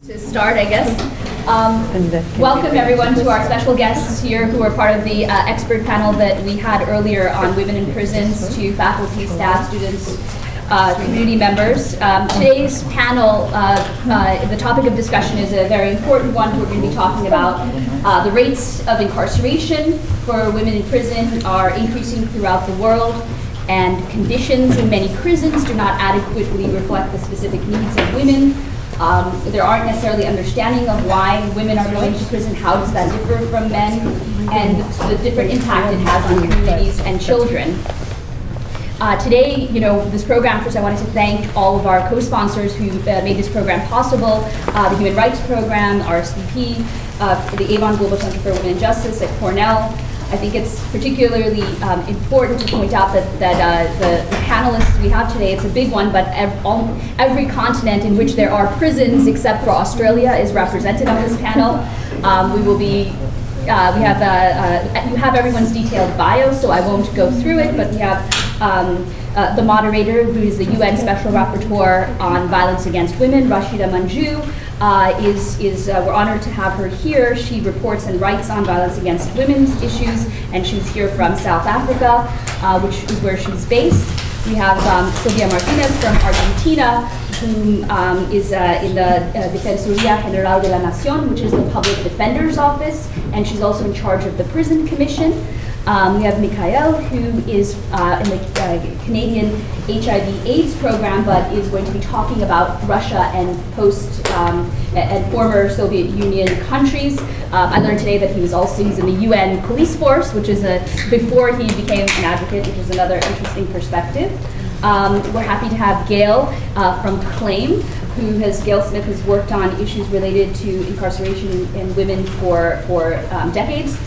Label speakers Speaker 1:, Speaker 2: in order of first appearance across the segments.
Speaker 1: To start, I guess. Welcome everyone to our special guests here who are part of the expert panel that we had earlier on women in prisons, to faculty, staff, students, community members. Today's panel, the topic of discussion is a very important one. We're going to be talking about the rates of incarceration for women in prison are increasing throughout the world, and conditions in many prisons do not adequately reflect the specific needs of women. There aren't necessarily understanding of why women are going to prison, how does that differ from men, and the different impact it has on communities and children. Today, this program, first I wanted to thank all of our co-sponsors who made this program possible, the Human Rights Program, RSVP, the Avon Global Center for Women and Justice at Cornell. I think it's particularly important to point out that the panelists we have today, it's a big one, but every continent in which there are prisons except for Australia is represented on this panel. You have everyone's detailed bio, so I won't go through it, but we have the moderator, who is the UN Special Rapporteur on Violence Against Women, Rashida Manjoo. We're honored to have her here. She reports and writes on violence against women's issues, and she's here from South Africa, which is where she's based. We have Silvia Martinez from Argentina, who is in the Defensoría General de la Nación, which is the Public Defender's Office, and she's also in charge of the Prison Commission. We have Mikhail, who is in the Canadian HIV/AIDS program, but is going to be talking about Russia and and former Soviet Union countries. I learned today that he's in the UN police force, which is before he became an advocate, which is another interesting perspective. We're happy to have Gail from CLAIM, Gail Smith has worked on issues related to incarceration in women for decades.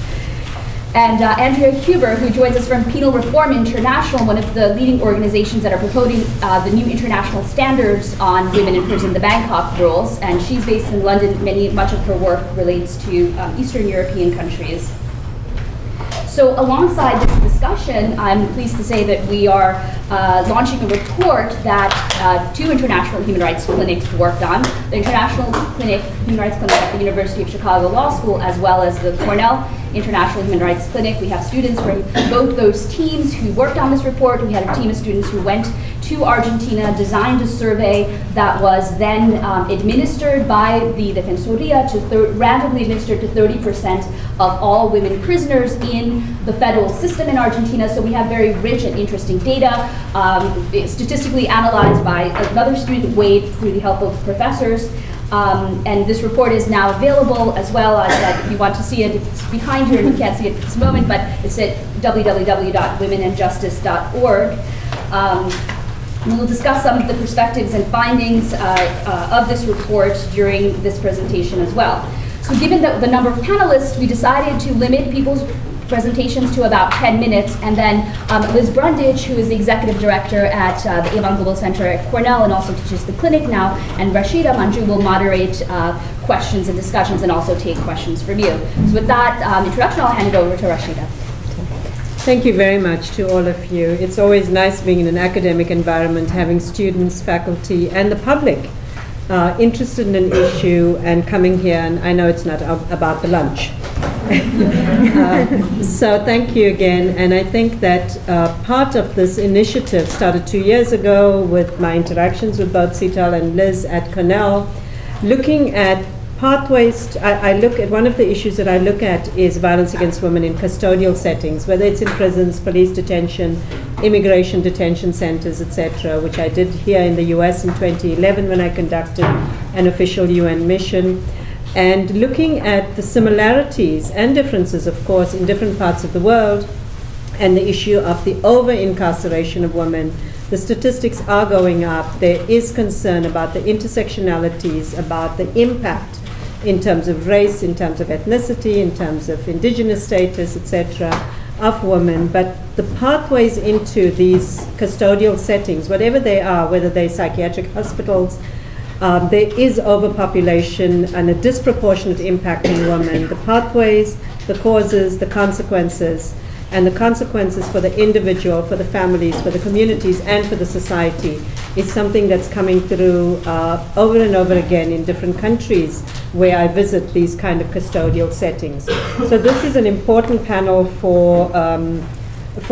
Speaker 1: And Andrea Huber, who joins us from Penal Reform International, one of the leading organizations that are promoting the new international standards on women in prison, the Bangkok Rules. And she's based in London. Much of her work relates to Eastern European countries. So alongside this discussion, I'm pleased to say that we are launching a report that two international human rights clinics worked on. The International Human Rights Clinic at the University of Chicago Law School, as well as the Cornell International Human Rights Clinic. We have students from both those teams who worked on this report. We had a team of students who went to Argentina, designed a survey that was then administered by the Defensoría, randomly administered to 30% of all women prisoners in the federal system in Argentina. So we have very rich and interesting data, statistically analyzed by another student, Wade, through the help of professors. And this report is now available, as well as if you want to see it, it's behind here and you can't see it at this moment, but it's at www.womenandjustice.org. And we'll discuss some of the perspectives and findings of this report during this presentation as well. So given the number of panelists, we decided to limit people's presentations to about 10 minutes, and then Liz Brundage, who is the executive director at the Avon Global Center at Cornell and also teaches the clinic now, and Rashida Manjoo will moderate questions and discussions and also take questions from you. So with that introduction, I'll hand it over to Rashida.
Speaker 2: Thank you very much to all of you. It's always nice being in an academic environment, having students, faculty, and the public interested in an issue and coming here, and I know it's not about the lunch. So thank you again, and I think that part of this initiative started 2 years ago with my interactions with both Sital and Liz at Cornell, looking at pathways. I look at one of the issues that I look at is violence against women in custodial settings, whether it's in prisons, police detention, immigration detention centers, etc., which I did here in the US in 2011 when I conducted an official UN mission. And looking at the similarities and differences, of course, in different parts of the world, and the issue of the over-incarceration of women. The statistics are going up. There is concern about the intersectionalities, about the impact in terms of race, in terms of ethnicity, in terms of indigenous status, etc., of women. But the pathways into these custodial settings, whatever they are, whether they're psychiatric hospitals, there is overpopulation and a disproportionate impact on women. The pathways, the causes, the consequences and the consequences for the individual, for the families, for the communities, and for the society is something that's coming through over and over again in different countries where I visit these kind of custodial settings. So this is an important panel for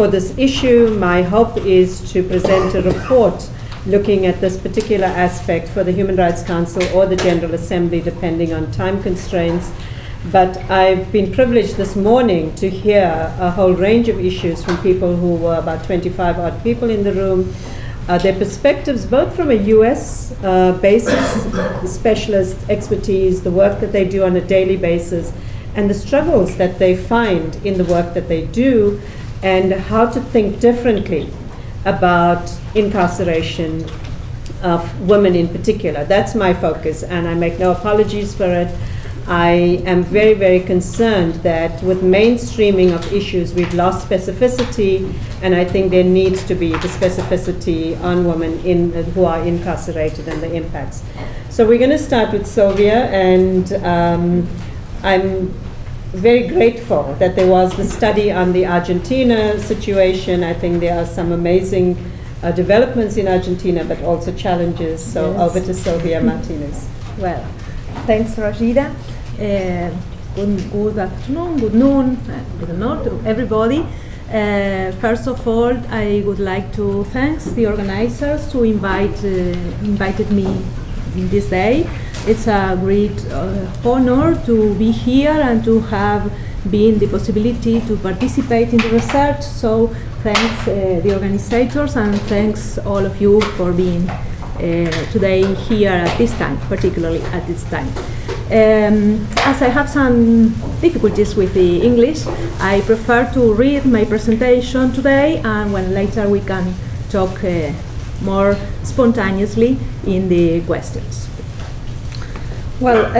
Speaker 2: this issue. My hope is to present a report looking at this particular aspect for the Human Rights Council or the General Assembly, depending on time constraints. But I've been privileged this morning to hear a whole range of issues from people who were about 25 odd people in the room. Their perspectives, both from a US basis, the specialist expertise, the work that they do on a daily basis, and the struggles that they find in the work that they do, and how to think differently about incarceration of women in particular. That's my focus, and I make no apologies for it. I am very, very concerned that with mainstreaming of issues, we've lost specificity, and I think there needs to be the specificity on women who are incarcerated and the impacts. So we're going to start with Sylvia, and I'm very grateful that there was the study on the Argentina situation. I think there are some amazing developments in Argentina, but also challenges. So yes. Over to Sylvia Martinez.
Speaker 3: Well, thanks, Rashida. Good afternoon, good noon, good night to everybody. First of all, I would like to thank the organizers who invited me in this day. It's a great honor to be here and to have been the possibility to participate in the research. So thanks the organizers, and thanks all of you for being today here at this time, particularly at this time. As I have some difficulties with the English, I prefer to read my presentation today, and when later we can talk more spontaneously in the questions. Well,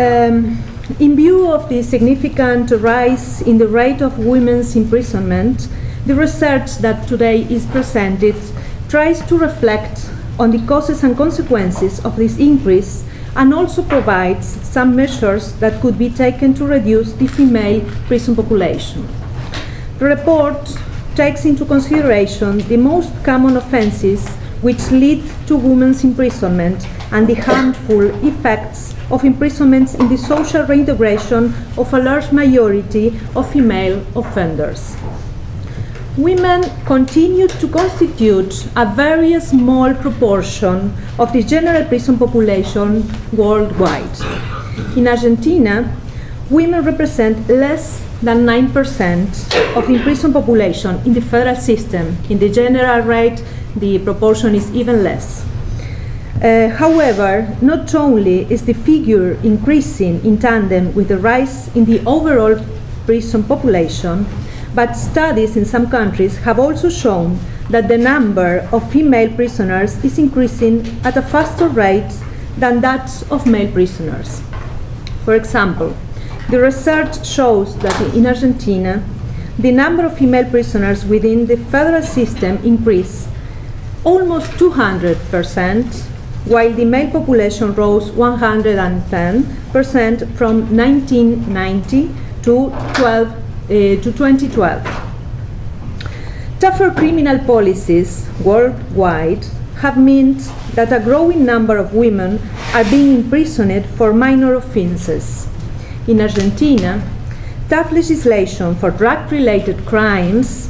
Speaker 3: in view of the significant rise in the rate of women's imprisonment, the research that today is presented tries to reflect on the causes and consequences of this increase, and also provides some measures that could be taken to reduce the female prison population. The report takes into consideration the most common offenses which lead to women's imprisonment and the harmful effects of imprisonments in the social reintegration of a large majority of female offenders. Women continue to constitute a very small proportion of the general prison population worldwide. In Argentina, women represent less than 9% of the prison population in the federal system. In the general rate, the proportion is even less. However, not only is the figure increasing in tandem with the rise in the overall prison population, but studies in some countries have also shown that the number of female prisoners is increasing at a faster rate than that of male prisoners. For example, the research shows that in Argentina, the number of female prisoners within the federal system increased almost 200%, while the male population rose 110% from 1990 to 2012. Tougher criminal policies worldwide have meant that a growing number of women are being imprisoned for minor offenses. In Argentina, tough legislation for drug-related crimes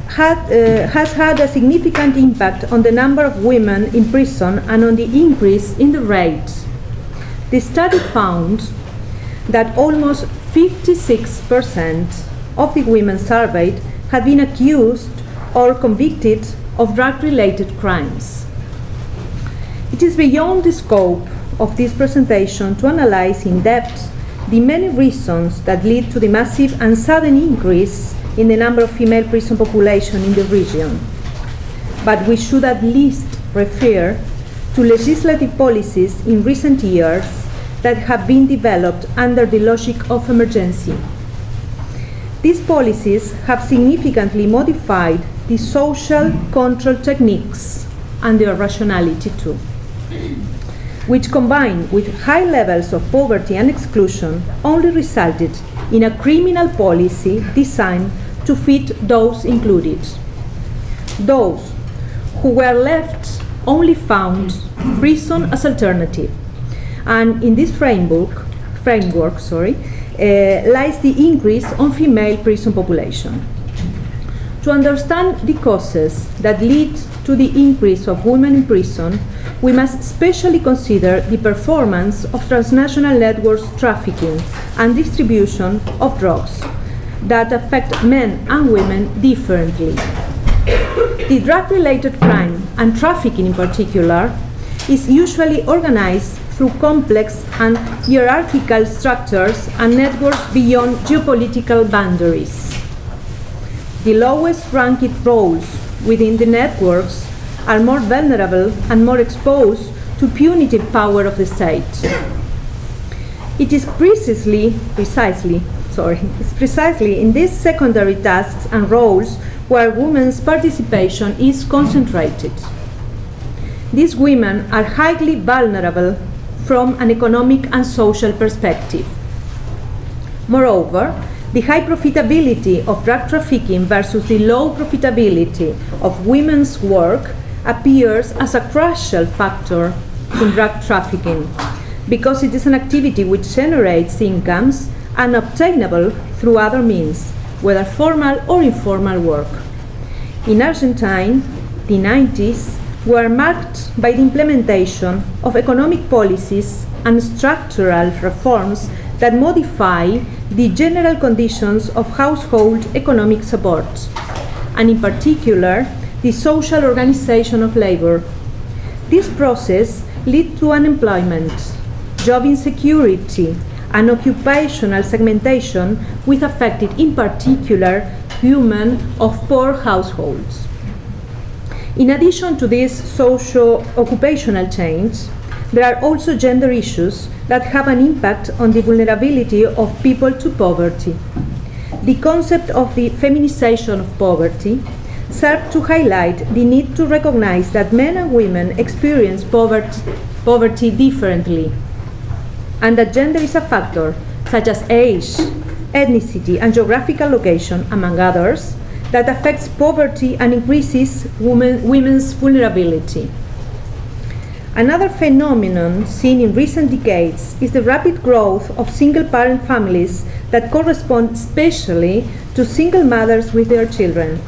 Speaker 3: has had a significant impact on the number of women in prison and on the increase in the rate. The study found that almost 56% of the women surveyed had been accused or convicted of drug-related crimes. It is beyond the scope of this presentation to analyze in depth the many reasons that lead to the massive and sudden increase in the number of female prison population in the region. But we should at least refer to legislative policies in recent years that have been developed under the logic of emergency. These policies have significantly modified the social control techniques and their rationality too, which combined with high levels of poverty and exclusion only resulted in a criminal policy designed to fit those included. Those who were left only found prison as alternative. And in this framework, lies the increase on female prison population. To understand the causes that lead to the increase of women in prison, we must especially consider the performance of transnational networks trafficking and distribution of drugs that affect men and women differently. The drug-related crime, and trafficking in particular, is usually organized through complex and hierarchical structures and networks beyond geopolitical boundaries. The lowest ranked roles within the networks are more vulnerable and more exposed to punitive power of the state. It is precisely in these secondary tasks and roles where women's participation is concentrated. These women are highly vulnerable from an economic and social perspective. Moreover, the high profitability of drug trafficking versus the low profitability of women's work appears as a crucial factor in drug trafficking, because it is an activity which generates incomes unobtainable through other means, whether formal or informal work. In Argentina, the 90s were marked by the implementation of economic policies and structural reforms that modify the general conditions of household economic support, and in particular, the social organization of labor. This process led to unemployment, job insecurity, and occupational segmentation, which affected in particular women of poor households. In addition to this socio-occupational change, there are also gender issues that have an impact on the vulnerability of people to poverty. The concept of the feminization of poverty served to highlight the need to recognize that men and women experience poverty differently, and that gender is a factor, such as age, ethnicity, and geographical location, among others, that affects poverty and increases women's vulnerability. Another phenomenon seen in recent decades is the rapid growth of single-parent families that correspond especially to single mothers with their children.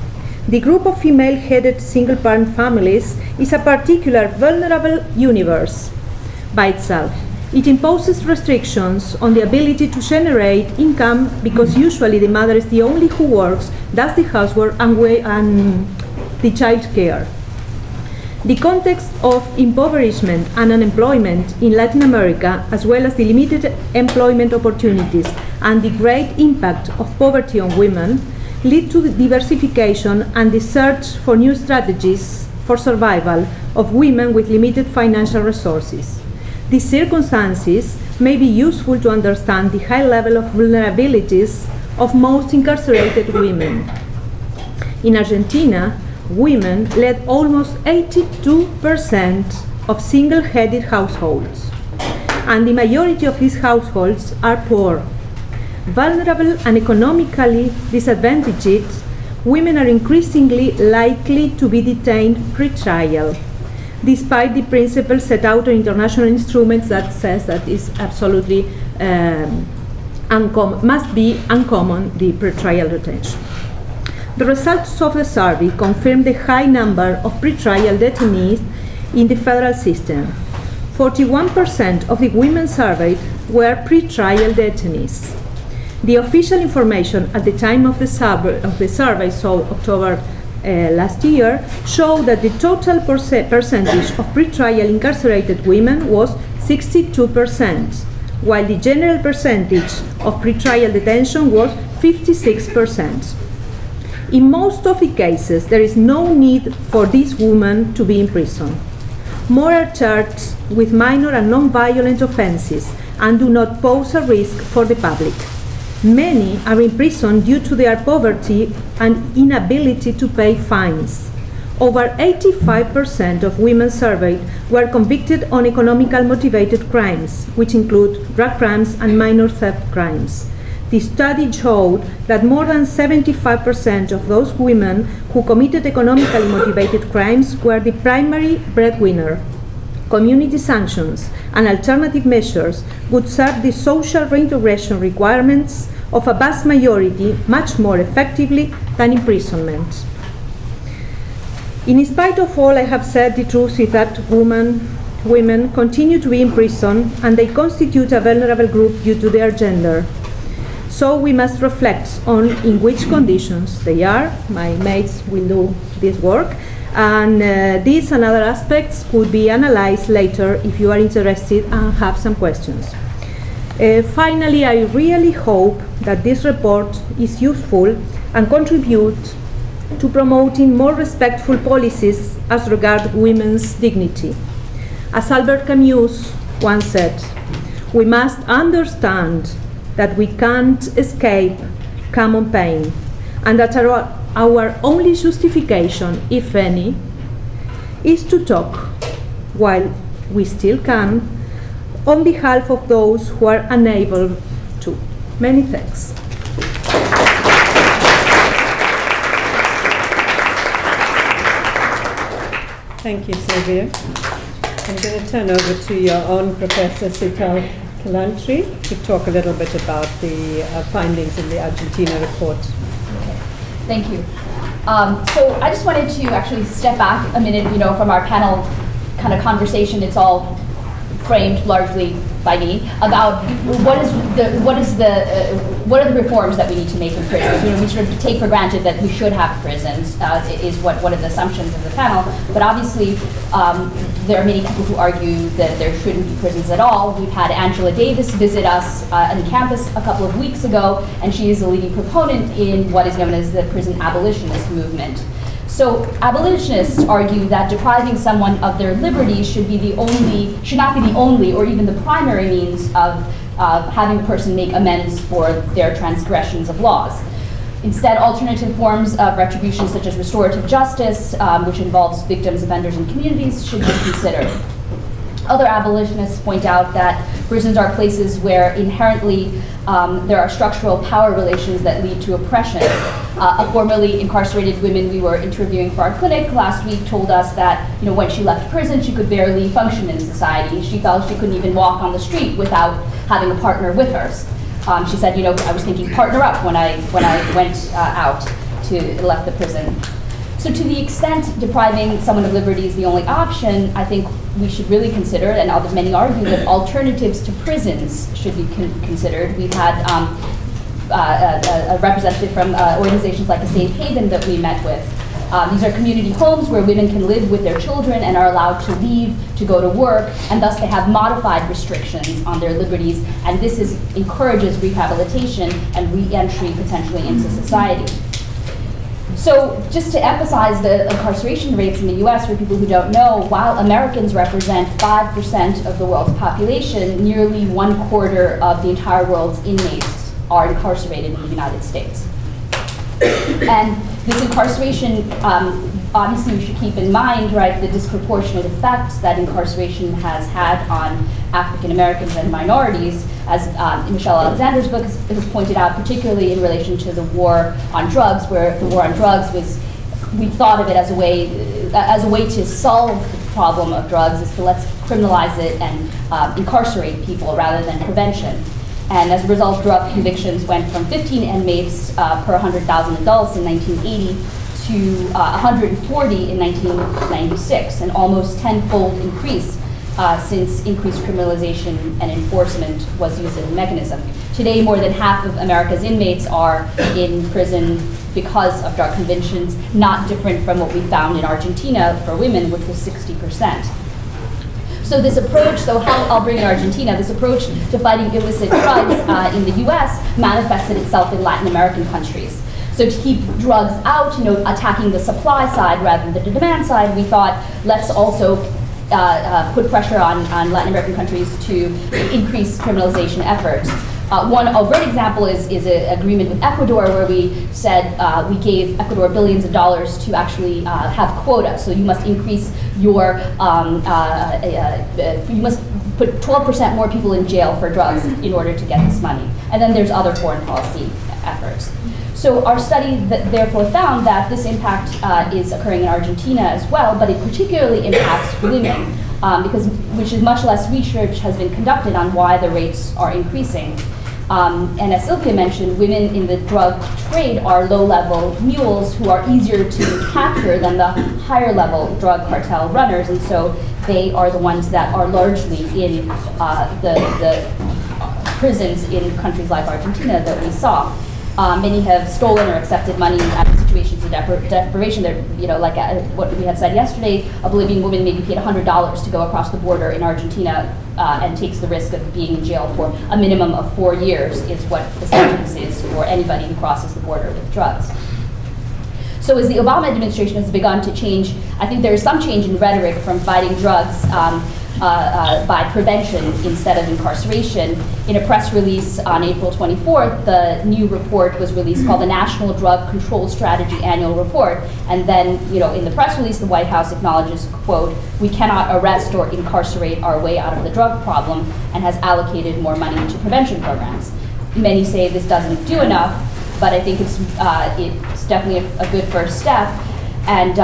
Speaker 3: The group of female-headed single-parent families is a particular vulnerable universe by itself. It imposes restrictions on the ability to generate income because usually the mother is the only who works, does the housework and the child care. The context of impoverishment and unemployment in Latin America, as well as the limited employment opportunities and the great impact of poverty on women, lead to the diversification and the search for new strategies for survival of women with limited financial resources. These circumstances may be useful to understand the high level of vulnerabilities of most incarcerated women. In Argentina, women led almost 82% of single-headed households, and the majority of these households are poor. Vulnerable and economically disadvantaged, women are increasingly likely to be detained pre-trial, despite the principle set out in international instruments that says that is absolutely must be uncommon, the pre-trial detention. The results of the survey confirm the high number of pre-trial detainees in the federal system. 41% of the women surveyed were pre-trial detainees. The official information at the time of the survey, so October last year, showed that the total percentage of pre-trial incarcerated women was 62%, while the general percentage of pre-trial detention was 56%. In most of the cases, there is no need for these women to be in prison. More are charged with minor and non-violent offenses and do not pose a risk for the public. Many are in prison due to their poverty and inability to pay fines. Over 85% of women surveyed were convicted on economically motivated crimes, which include drug crimes and minor theft crimes. the study showed that more than 75% of those women who committed economically motivated crimes were the primary breadwinner. Community sanctions and alternative measures would serve the social reintegration requirements of a vast majority much more effectively than imprisonment. In spite of all I have said, the truth is that women continue to be in prison, and they constitute a vulnerable group due to their gender. So we must reflect on in which conditions they are. My mates will do this work. And these and other aspects could be analyzed later if you are interested and have some questions. Finally, I really hope that this report is useful and contributes to promoting more respectful policies as regards women's dignity. As Albert Camus once said, we must understand that we can't escape common pain, and that our only justification, if any, is to talk, while we still can, on behalf of those who are unable to. Many thanks.
Speaker 2: Thank you, Sylvia. I'm going to turn over to your own Professor Sital Kalantri to talk a little bit about the findings in the Argentina report.
Speaker 1: Okay. Thank you. So I just wanted to actually step back a minute, from our panel kind of conversation. It's all framed largely by me about what are the reforms that we need to make in prisons. We sort of take for granted that we should have prisons, is one of the assumptions of the panel. But obviously, there are many people who argue that there shouldn't be prisons at all. We've had Angela Davis visit us on campus a couple of weeks ago, and she is a leading proponent in what is known as the prison abolitionist movement. So abolitionists argue that depriving someone of their liberty should not be the only or even the primary means of having a person make amends for their transgressions of laws. Instead, alternative forms of retribution such as restorative justice, which involves victims, offenders, and communities, should be considered. Other abolitionists point out that prisons are places where inherently there are structural power relations that lead to oppression. A formerly incarcerated woman we were interviewing for our clinic last week told us that when she left prison, she could barely function in society. She felt she couldn't even walk on the street without having a partner with her. She said, I was thinking partner up when I went out to left the prison. So to the extent depriving someone of liberty is the only option, I think we should really consider, and many argue that alternatives to prisons should be considered. We've had a representative from organizations like a Safe Haven that we met with. These are community homes where women can live with their children and are allowed to leave to go to work, and thus they have modified restrictions on their liberties, and this encourages rehabilitation and re-entry potentially into society. So just to emphasize the incarceration rates in the US for people who don't know, while Americans represent 5% of the world's population, nearly 1/4 of the entire world's inmates are incarcerated in the United States. And this incarceration, obviously we should keep in mind, right, the disproportionate effects that incarceration has had on African Americans and minorities, as Michelle Alexander's book has pointed out, particularly in relation to the war on drugs, where the war on drugs we thought of it as a way to solve the problem of drugs, is to let's criminalize it and incarcerate people rather than prevention. And as a result, drug convictions went from 15 inmates per 100,000 adults in 1980 to 140 in 1996, an almost tenfold increase since increased criminalization and enforcement was used as a mechanism. Today, more than half of America's inmates are in prison because of drug convictions, not different from what we found in Argentina for women, which was 60%. So this approach, I'll bring in Argentina, this approach to fighting illicit drugs in the US manifested itself in Latin American countries. So to keep drugs out, attacking the supply side rather than the demand side, we thought, let's also put pressure on Latin American countries to increase criminalization efforts. A great example is an agreement with Ecuador where we said we gave Ecuador billions of dollars to actually have quotas. So you must increase your, you must put 12% more people in jail for drugs in order to get this money. And then there's other foreign policy efforts. So our study therefore found that this impact is occurring in Argentina as well, but it particularly impacts women, which is much less research has been conducted on why the rates are increasing. And as Sylvia mentioned, women in the drug trade are low-level mules who are easier to capture than the higher-level drug cartel runners, and so they are the ones that are largely in the prisons in countries like Argentina that we saw. Many have stolen or accepted money out of situations of deprivation. Like what we had said yesterday, a Bolivian woman may be paid $100 to go across the border in Argentina and takes the risk of being in jail for a minimum of 4 years is what the sentence is for anybody who crosses the border with drugs. So as the Obama administration has begun to change, I think there is some change in rhetoric from fighting drugs by prevention instead of incarceration. In a press release on April 24th, the new report was released called the National Drug Control Strategy Annual Report. And then, in the press release, the White House acknowledges, quote, "We cannot arrest or incarcerate our way out of the drug problem," and has allocated more money to prevention programs. Many say this doesn't do enough, but I think it's definitely a good first step. And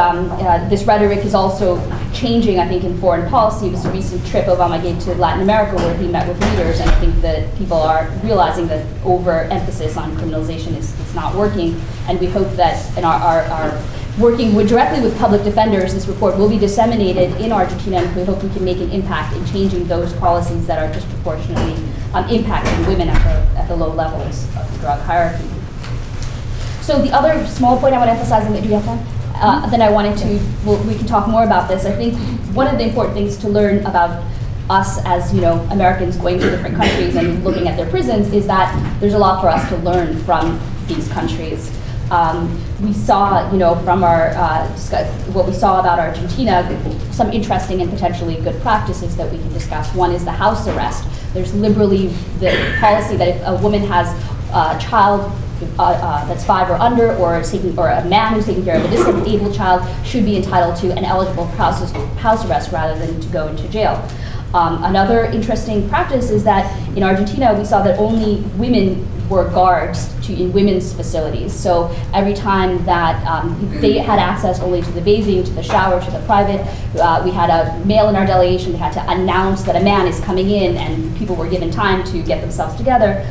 Speaker 1: this rhetoric is also changing, I think, in foreign policy. It was a recent trip Obama gave to Latin America where he met with leaders, and I think that people are realizing that overemphasis on criminalization is not working. And we hope that in our working directly with public defenders, this report will be disseminated in Argentina, and we hope we can make an impact in changing those policies that are disproportionately impacting women at the low levels of the drug hierarchy. So the other small point I want to emphasize, do you have time? Then I wanted to, we can talk more about this. I think one of the important things to learn about us as Americans going to different countries and looking at their prisons is that there's a lot for us to learn from these countries. We saw, from our what we saw about Argentina, some interesting and potentially good practices that we can discuss. One is the house arrest. There's liberally the policy that if a woman has a child that's 5 or under, or a man who's taking care of a disabled child should be entitled to an eligible house arrest rather than to go into jail. Another interesting practice is that in Argentina we saw that only women were guards in women's facilities. So every time that they had access only to the bathing, to the shower, to the private, we had a male in our delegation. They had to announce that a man is coming in, and people were given time to get themselves together.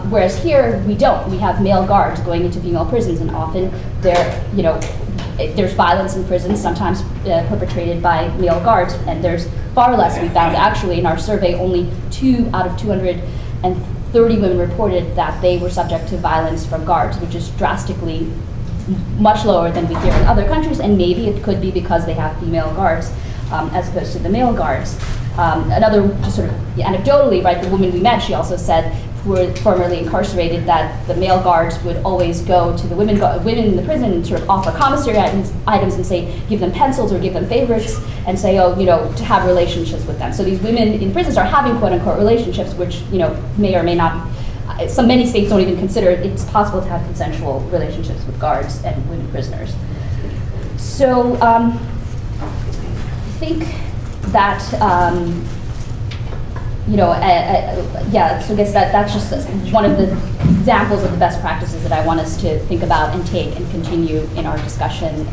Speaker 1: Whereas here we don't. We have male guards going into female prisons, and often there's violence in prisons, sometimes perpetrated by male guards, and there's far less. We found actually in our survey only 2 out of 230 women reported that they were subject to violence from guards, which is drastically much lower than we hear in other countries, and maybe it could be because they have female guards as opposed to the male guards. Another, just sort of anecdotally, right, the woman we met, she also said, who were formerly incarcerated, that the male guards would always go to the women in the prison and sort of offer commissary items and say, give them pencils or give them favorites, and say, to have relationships with them. So these women in prisons are having quote-unquote relationships, which may or may not. Many states don't even consider it's possible to have consensual relationships with guards and women prisoners. So I think that. So I guess that's just one of the examples of the best practices that I want us to think about and take and continue in our discussion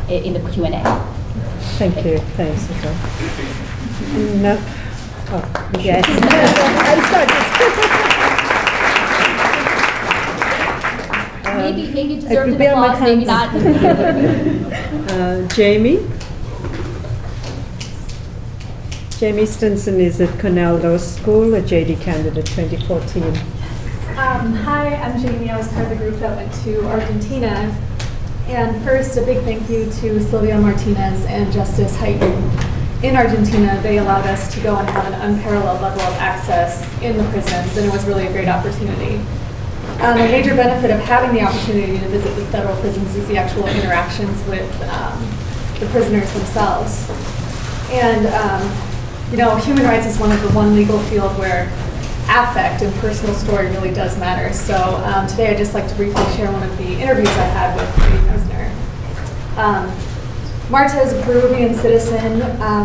Speaker 1: in the Q&A.
Speaker 2: Thank you. Thanks. No. Oh, yes.
Speaker 1: Maybe deserved an applause, maybe not.
Speaker 2: Jamie? Jamie Stinson is at Cornell Law School, a JD candidate 2014.
Speaker 4: Hi, I'm Jamie. I was part of the group that went to Argentina. And first, a big thank you to Silvia Martinez and Justice Heighton. In Argentina, they allowed us to go and have an unparalleled level of access in the prisons, and it was really a great opportunity. A major benefit of having the opportunity to visit the federal prisons is the actual interactions with the prisoners themselves. And human rights is one legal field where affect and personal story really does matter. So today I'd just like to briefly share one of the interviews I had with a prisoner. Marta is a Peruvian citizen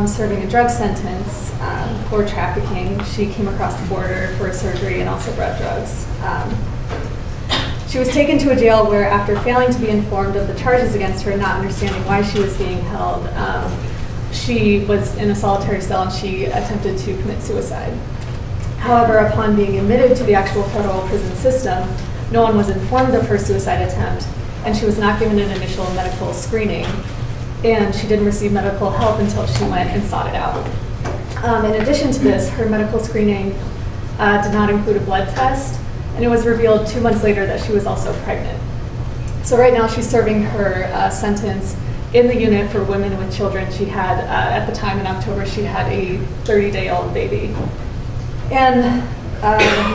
Speaker 4: serving a drug sentence for trafficking. She came across the border for surgery and also brought drugs. She was taken to a jail where, after failing to be informed of the charges against her, not understanding why she was being held, she was in a solitary cell and she attempted to commit suicide. However, upon being admitted to the actual federal prison system, no one was informed of her suicide attempt, and she was not given an initial medical screening, and she didn't receive medical help until she went and sought it out. In addition to this, her medical screening did not include a blood test, and it was revealed 2 months later that she was also pregnant. So right now she's serving her sentence in the unit for women with children. She had, at the time in October, she had a 30-day-old baby. And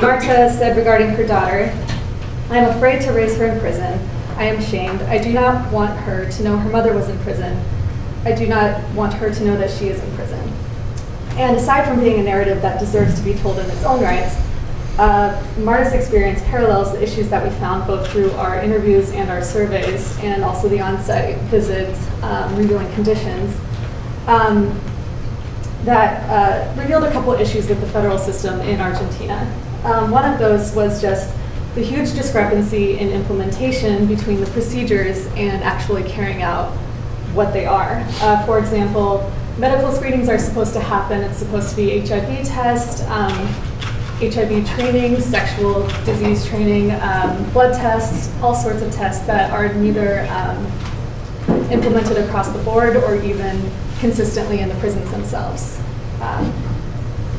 Speaker 4: Marta said regarding her daughter, "I am afraid to raise her in prison. I am ashamed. I do not want her to know her mother was in prison. I do not want her to know that she is in prison." And aside from being a narrative that deserves to be told in its own rights, Marta's experience parallels the issues that we found both through our interviews and our surveys, and also the on-site visits revealing conditions that revealed a couple issues with the federal system in Argentina. One of those was just the huge discrepancy in implementation between the procedures and actually carrying out what they are. For example, medical screenings are supposed to happen. It's supposed to be HIV test, HIV training, sexual disease training, blood tests, all sorts of tests that are neither implemented across the board or even consistently in the prisons themselves.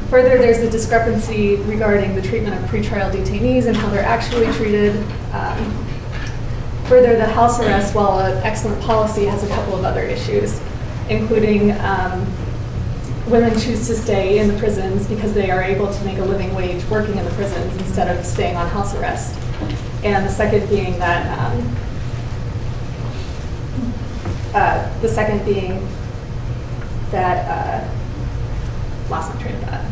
Speaker 4: Further, there's a discrepancy regarding the treatment of pretrial detainees and how they're actually treated. Further, the house arrest, while an excellent policy, has a couple of other issues, including women choose to stay in the prisons because they are able to make a living wage working in the prisons instead of staying on house arrest. And the second being that lost my train of thought.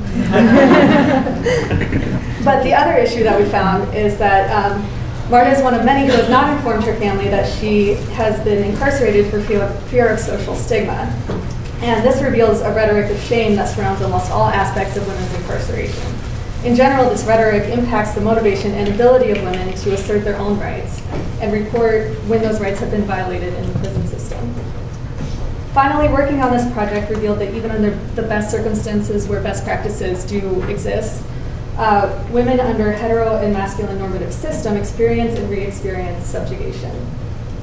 Speaker 4: But the other issue that we found is that Marta is one of many who has not informed her family that she has been incarcerated for fear of social stigma. And this reveals a rhetoric of shame that surrounds almost all aspects of women's incarceration. In general, this rhetoric impacts the motivation and ability of women to assert their own rights and report when those rights have been violated in the prison system. Finally, working on this project revealed that even under the best circumstances where best practices do exist, women under hetero and masculine normative system experience and re-experience subjugation.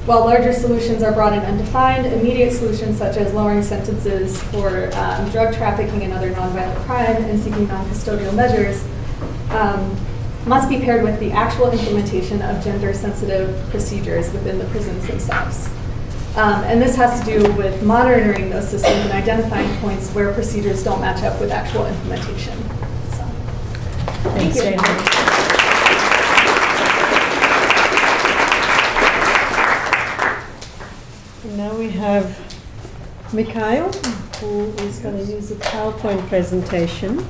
Speaker 4: While larger solutions are broad and undefined, immediate solutions such as lowering sentences for drug trafficking and other nonviolent crime and seeking non-custodial measures must be paired with the actual implementation of gender-sensitive procedures within the prisons themselves. And this has to do with monitoring those systems and identifying points where procedures don't match up with actual implementation. So, thank you.
Speaker 2: Now we have Mikhail, who is going to use a PowerPoint presentation.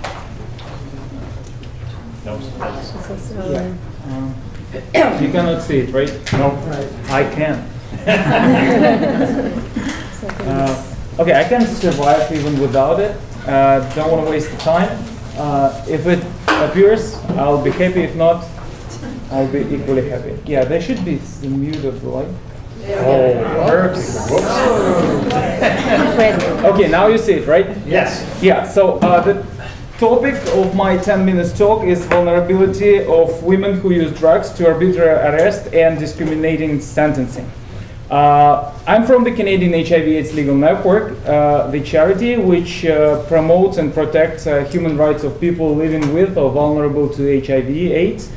Speaker 5: No. You cannot see it, right? No. I can. Okay, I can survive even without it. Don't want to waste the time. If it appears, I'll be happy. If not, I'll be equally happy. Yeah, there should be the mute of the light. Oh, perfect. Okay, now you see it, right?
Speaker 6: Yes.
Speaker 5: Yeah, so the topic of my 10 minutes talk is vulnerability of women who use drugs to arbitrary arrest and discriminating sentencing. I'm from the Canadian HIV/AIDS Legal Network, the charity which promotes and protects human rights of people living with or vulnerable to HIV/AIDS.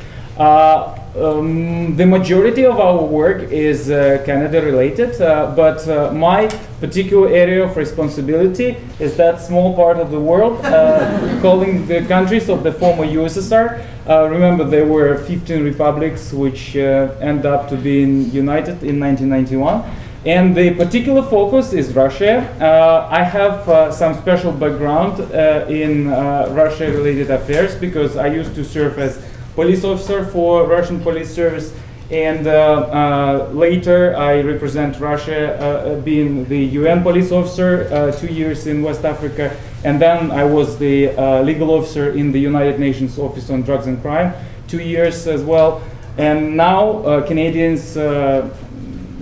Speaker 5: The majority of our work is Canada related, but my particular area of responsibility is that small part of the world, calling the countries of the former USSR. Remember, there were 15 republics which end up to be united in 1991. And the particular focus is Russia. I have some special background in Russia-related affairs because I used to serve as police officer for Russian police service, and later I represent Russia being the UN police officer 2 years in West Africa, and then I was the legal officer in the United Nations Office on Drugs and Crime 2 years as well. And now Canadians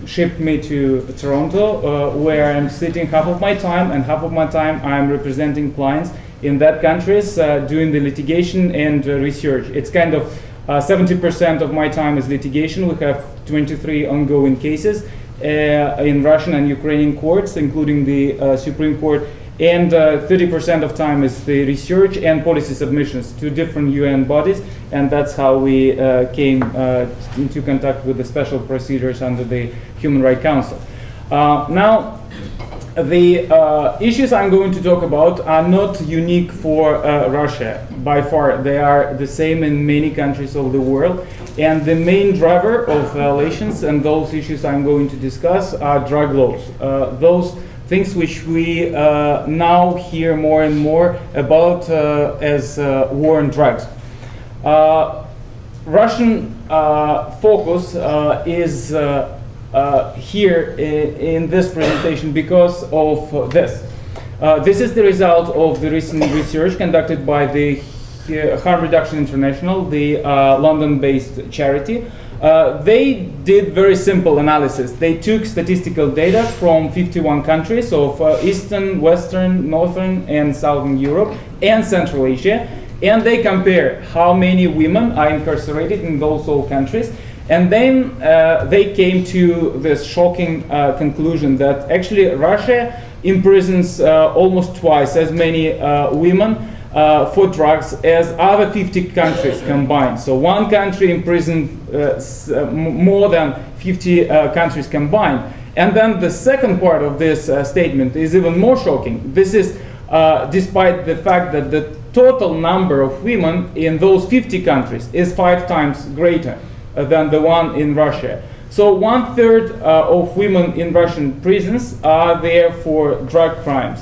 Speaker 5: shipped me to Toronto, where I'm sitting half of my time, and half of my time I'm representing clients in that countries doing the litigation and research. It's kind of 70% of my time is litigation. We have 23 ongoing cases in Russian and Ukrainian courts, including the Supreme Court, and 30% of time is the research and policy submissions to different UN bodies, and that's how we came into contact with the special procedures under the Human Rights Council. Now, the issues I'm going to talk about are not unique for Russia. By far, they are the same in many countries of the world. And the main driver of violations and those issues I'm going to discuss are drug laws. Those things which we now hear more and more about as war on drugs. Russian focus is here in this presentation because of this. This is the result of the recent research conducted by the Harm Reduction International, the London-based charity. They did very simple analysis. They took statistical data from 51 countries of Eastern, Western, Northern, and Southern Europe and Central Asia, and they compare how many women are incarcerated in those all countries. And then they came to this shocking conclusion that actually Russia imprisons almost twice as many women for drugs as other 50 countries combined. So one country imprisoned more than 50 countries combined. And then the second part of this statement is even more shocking. This is despite the fact that the total number of women in those 50 countries is 5 times greater than the one in Russia. So 1/3 of women in Russian prisons are there for drug crimes.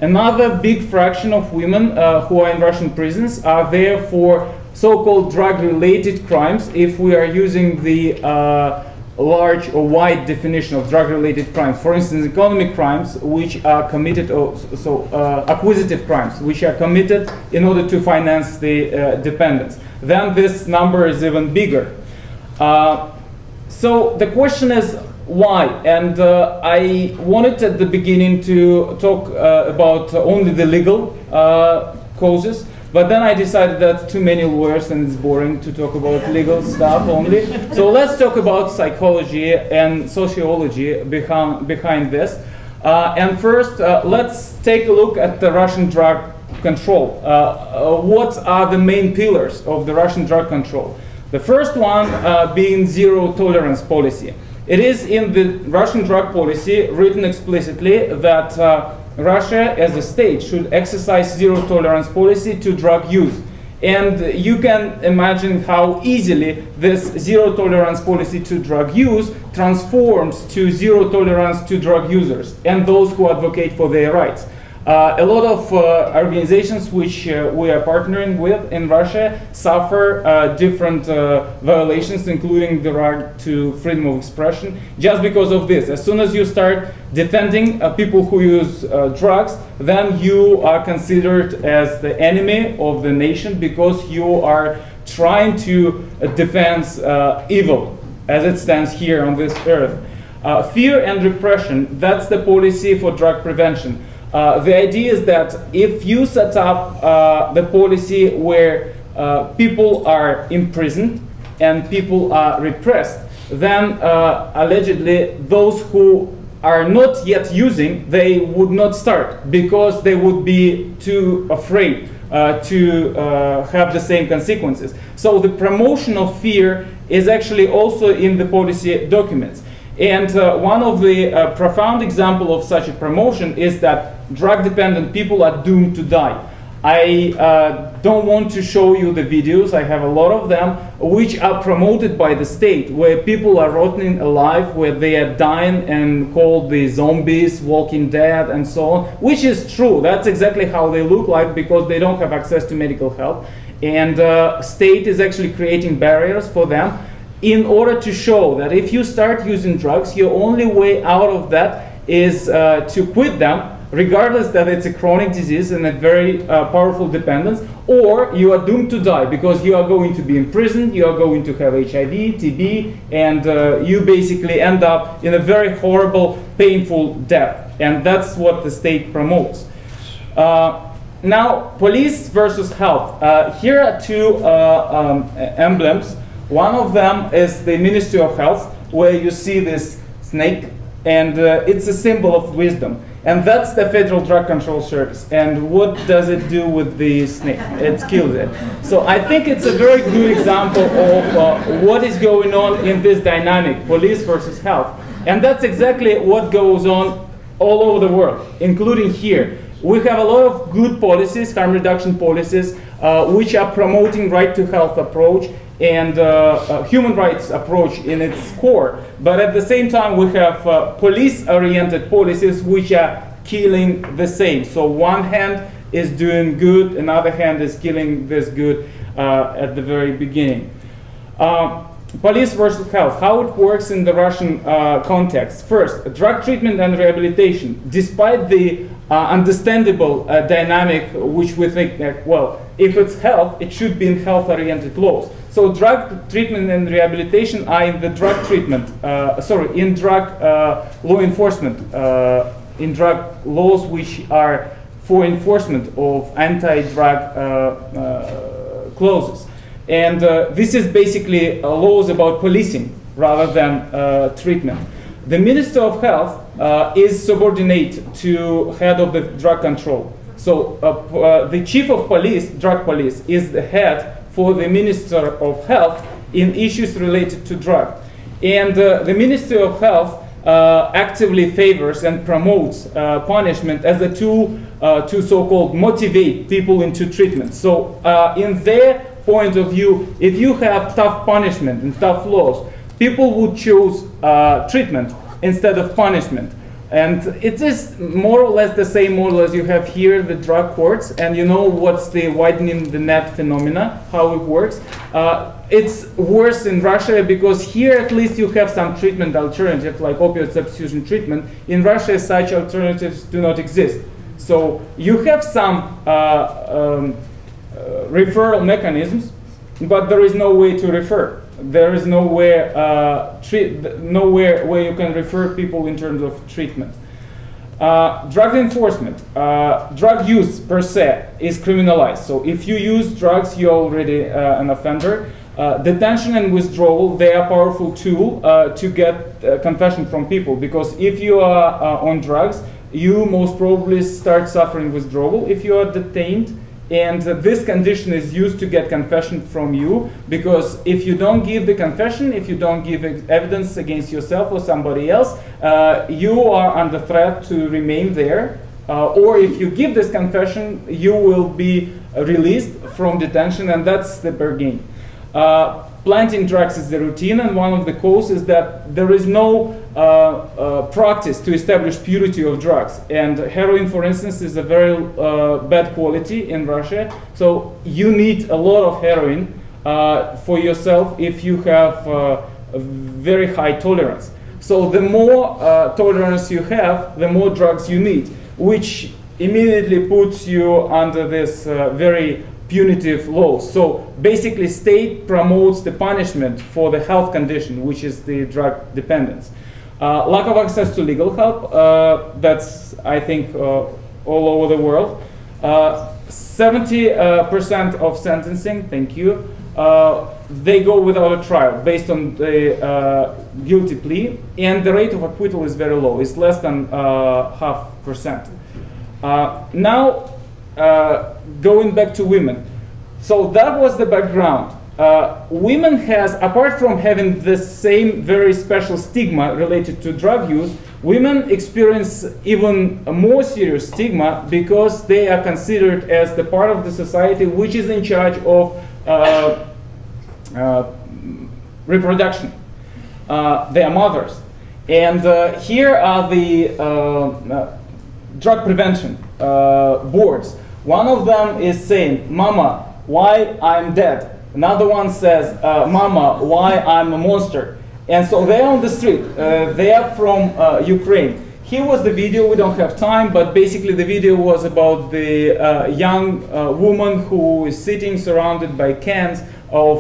Speaker 5: Another big fraction of women who are in Russian prisons are there for so-called drug-related crimes, if we are using the large or wide definition of drug-related crimes. For instance, economic crimes, which are committed, acquisitive crimes, which are committed in order to finance the dependents. Then this number is even bigger. So the question is why? And I wanted at the beginning to talk about only the legal causes, but then I decided that too many lawyers and it's boring to talk about legal stuff only. So let's talk about psychology and sociology behind this. And first, let's take a look at the Russian drug control. What are the main pillars of the Russian drug control? The first one being zero tolerance policy. It is in the Russian drug policy written explicitly that Russia as a state should exercise zero tolerance policy to drug use. And you can imagine how easily this zero tolerance policy to drug use transforms to zero tolerance to drug users and those who advocate for their rights. A lot of organizations which we are partnering with in Russia suffer different violations, including the right to freedom of expression, just because of this. As soon as you start defending people who use drugs, then you are considered as the enemy of the nation because you are trying to defend evil as it stands here on this earth. Fear and repression, that's the policy for drug prevention. The idea is that if you set up the policy where people are imprisoned and people are repressed, then allegedly those who are not yet using, they would not start because they would be too afraid to have the same consequences. So the promotion of fear is actually also in the policy documents. And one of the profound examples of such a promotion is that drug-dependent people are doomed to die. I don't want to show you the videos, I have a lot of them, which are promoted by the state, where people are rotting alive, where they are dying and called the zombies, Walking Dead, and so on, which is true. That's exactly how they look like, because they don't have access to medical help. And state is actually creating barriers for them in order to show that if you start using drugs, your only way out of that is to quit them, regardless that it's a chronic disease and a very powerful dependence, or you are doomed to die because you are going to be imprisoned, you are going to have HIV, TB, and you basically end up in a very horrible, painful death. And that's what the state promotes. Now, police versus health. Here are two emblems. One of them is the Ministry of Health, where you see this snake, and it's a symbol of wisdom. And that's the Federal Drug Control Service. And what does it do with the snake? It kills it. So I think it's a very good example of what is going on in this dynamic, police versus health. And that's exactly what goes on all over the world, including here. We have a lot of good policies, harm reduction policies, which are promoting right to health approach and human rights approach in its core. But at the same time, we have police-oriented policies which are killing the same. So one hand is doing good, another hand is killing this good at the very beginning. Police versus health, how it works in the Russian context. First, drug treatment and rehabilitation. Despite the understandable dynamic, which we think that, well, if it's health, it should be in health-oriented laws. So drug treatment and rehabilitation are in the drug treatment, in drug law enforcement, in drug laws which are for enforcement of anti-drug clauses. And this is basically laws about policing rather than treatment. The Minister of Health is subordinate to head of the drug control. So the chief of police, drug police, is the head for the Minister of Health in issues related to drug. And the Ministry of Health actively favors and promotes punishment as a tool to so-called motivate people into treatment. So in their point of view, if you have tough punishment and tough laws, people would choose treatment instead of punishment. And it is more or less the same model as you have here, the drug courts, and you know what's the widening the net phenomena, how it works. It's worse in Russia because here at least you have some treatment alternative like opioid substitution treatment. In Russia such alternatives do not exist. So you have some referral mechanisms, but there is no way to refer. There is nowhere where you can refer people in terms of treatment. Drug enforcement. Drug use per se is criminalized. So if you use drugs, you're already an offender. Detention and withdrawal, they are a powerful tool to get confession from people, because if you are on drugs, you most probably start suffering withdrawal if you are detained. And this condition is used to get confession from you, because if you don't give the confession, if you don't give evidence against yourself or somebody else, you are under threat to remain there. Or if you give this confession, you will be released from detention, and that's the bargain. Planting drugs is the routine, and one of the causes is that there is no practice to establish purity of drugs. And heroin, for instance, is a very bad quality in Russia. So you need a lot of heroin for yourself if you have a very high tolerance. So the more tolerance you have, the more drugs you need, which immediately puts you under this very punitive laws. So basically state promotes the punishment for the health condition, which is the drug dependence. Lack of access to legal help, that's I think all over the world. 70% of sentencing, thank you, they go without a trial based on the guilty plea, and the rate of acquittal is very low. It's less than 0.5%. Now, going back to women. So that was the background. Women has, apart from having the same very special stigma related to drug use, Women experience even a more serious stigma because they are considered as the part of the society which is in charge of reproduction. They are mothers. And here are the drug prevention boards. One of them is saying, "Mama, why I'm dead?" Another one says, "Mama, why I'm a monster?" And so they're on the street. They are from Ukraine. Here was the video. We don't have time, but basically the video was about the young woman who is sitting surrounded by cans of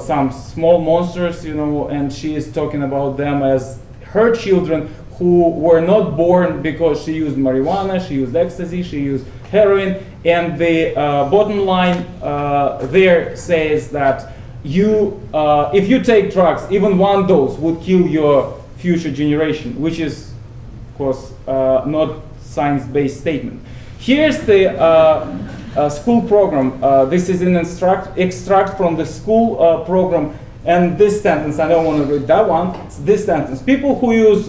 Speaker 5: some small monsters, you know, and she is talking about them as her children who were not born because she used marijuana, she used ecstasy, she used heroin. And the bottom line there says that if you take drugs, even one dose would kill your future generation, which is, of course, not science-based statement. Here's the school program. This is an extract from the school program. And this sentence, I don't want to read that one, it's this sentence. People who use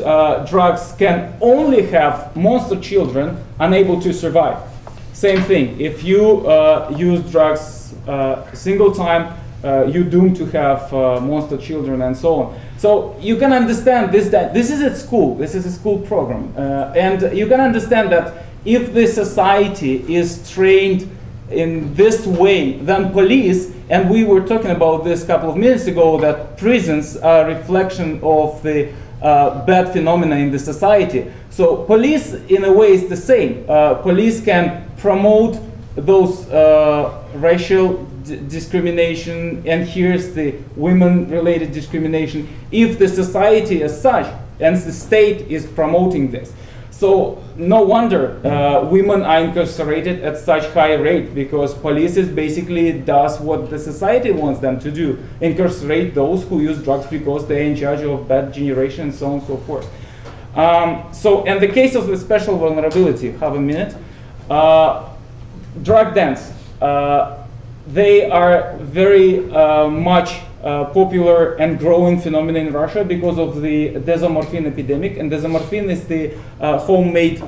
Speaker 5: drugs can only have monster children unable to survive. Same thing, if you use drugs a single time, you're doomed to have monster children and so on. So you can understand this, that this is at school, this is a school program. And you can understand that if the society is trained in this way, then police, and we were talking about this a couple of minutes ago, that prisons are a reflection of the bad phenomena in the society. So police, in a way, is the same. Police can promote those racial discrimination, and here's the women-related discrimination, if the society as such, and the state is promoting this. So no wonder women are incarcerated at such high rate, because police is basically does what the society wants them to do, incarcerate those who use drugs because they're in charge of bad generation and so on and so forth. So in the case of the special vulnerability, have a minute, drug dens, they are very much popular and growing phenomenon in Russia because of the desomorphine epidemic. And desomorphine is the homemade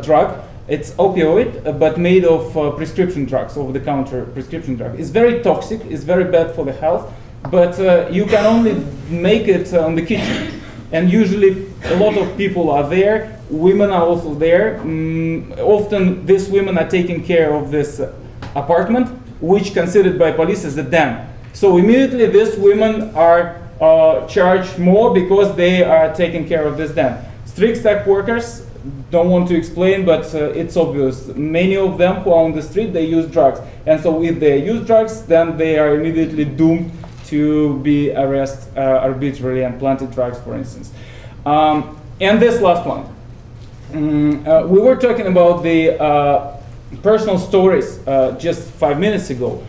Speaker 5: drug. It's opioid, but made of prescription drugs, over-the-counter prescription drug. It's very toxic, it's very bad for the health, but you can only make it on the kitchen. And usually a lot of people are there, women are also there. Often these women are taking care of this apartment, which considered by police as a den. So immediately these women are charged more because they are taking care of this den. Strict sex workers, don't want to explain, but it's obvious. Many of them who are on the street, they use drugs. And so if they use drugs, then they are immediately doomed to be arrested arbitrarily and planted drugs, for instance. And this last one. We were talking about the personal stories just 5 minutes ago.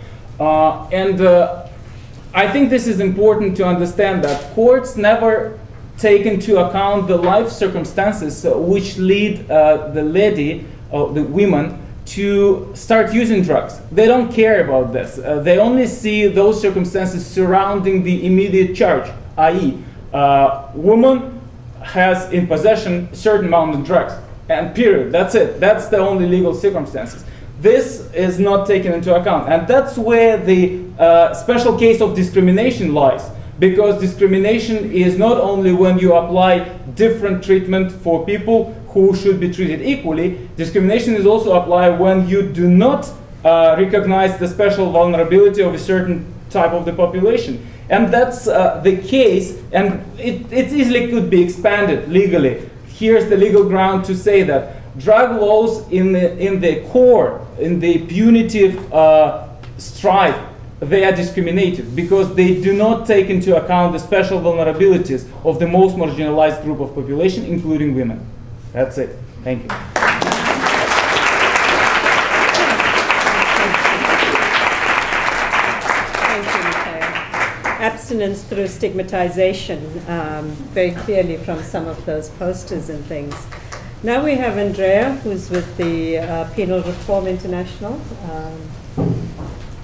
Speaker 5: I think this is important to understand that courts never take into account the life circumstances which lead the lady, or the women, to start using drugs. They don't care about this. They only see those circumstances surrounding the immediate charge, i.e., woman has in possession a certain amount of drugs, and period, that's it. That's the only legal circumstances. This is not taken into account, and that's where the special case of discrimination lies, because discrimination is not only when you apply different treatment for people who should be treated equally. Discrimination is also applied when you do not recognize the special vulnerability of a certain type of the population. And that's the case, and it easily could be expanded legally. Here's the legal ground to say that drug laws in the core, in the punitive strife, they are discriminated because they do not take into account the special vulnerabilities of the most marginalized group of population, including women. That's it. Thank you.
Speaker 2: Thank you, Mikhail. Abstinence through stigmatization, very clearly from some of those posters and things. Now we have Andrea, who's with the Penal Reform International.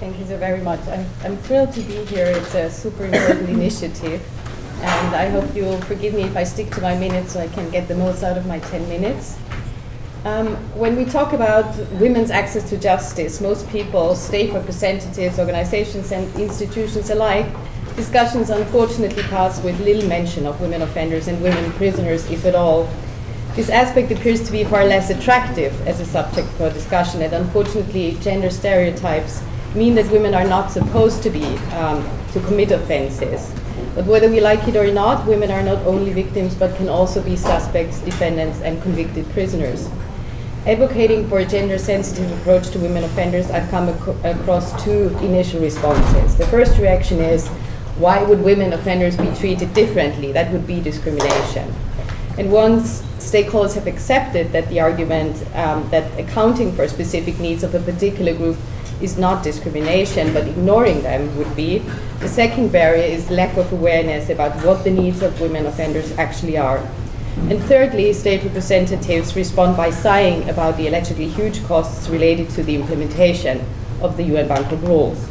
Speaker 6: Thank you so very much. I'm thrilled to be here. It's a super important initiative. and I hope you'll forgive me if I stick to my minutes so I can get the most out of my 10 minutes. When we talk about women's access to justice, most people, state representatives, organizations and institutions alike, discussions unfortunately pass with little mention of women offenders and women prisoners, if at all. This aspect appears to be far less attractive as a subject for discussion, and unfortunately gender stereotypes mean that women are not supposed to be, to commit offenses. But whether we like it or not, women are not only victims but can also be suspects, defendants and convicted prisoners. Advocating for a gender-sensitive approach to women offenders, I've come across two initial responses. The first reaction is, why would women offenders be treated differently? That would be discrimination. And once stakeholders have accepted that the argument that accounting for specific needs of a particular group is not discrimination, but ignoring them would be, the second barrier is lack of awareness about what the needs of women offenders actually are. And thirdly, state representatives respond by sighing about the allegedly huge costs related to the implementation of the UN Bangkok Rules.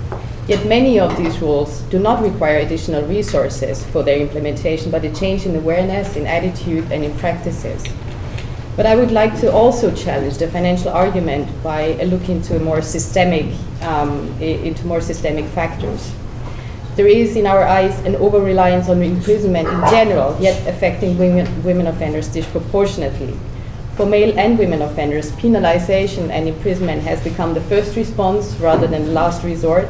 Speaker 6: Yet many of these rules do not require additional resources for their implementation, but a change in awareness, in attitude, and in practices. But I would like to also challenge the financial argument by a look into more systemic factors. There is, in our eyes, an over-reliance on imprisonment in general, yet affecting women offenders disproportionately. For male and women offenders, penalization and imprisonment has become the first response rather than the last resort,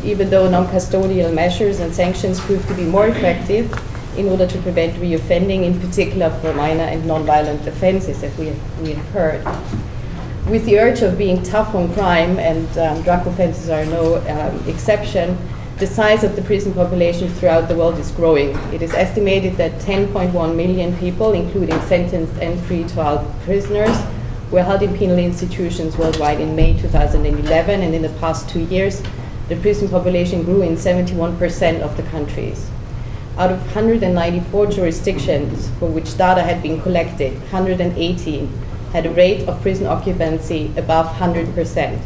Speaker 6: even though non-custodial measures and sanctions prove to be more effective in order to prevent reoffending, in particular for minor and non-violent offenses, as we have heard. With the urge of being tough on crime, and drug offenses are no exception, the size of the prison population throughout the world is growing. It is estimated that 10.1 million people, including sentenced and free trial prisoners, were held in penal institutions worldwide in May 2011, and in the past 2 years, the prison population grew in 71% of the countries. Out of 194 jurisdictions for which data had been collected, 118 had a rate of prison occupancy above 100%.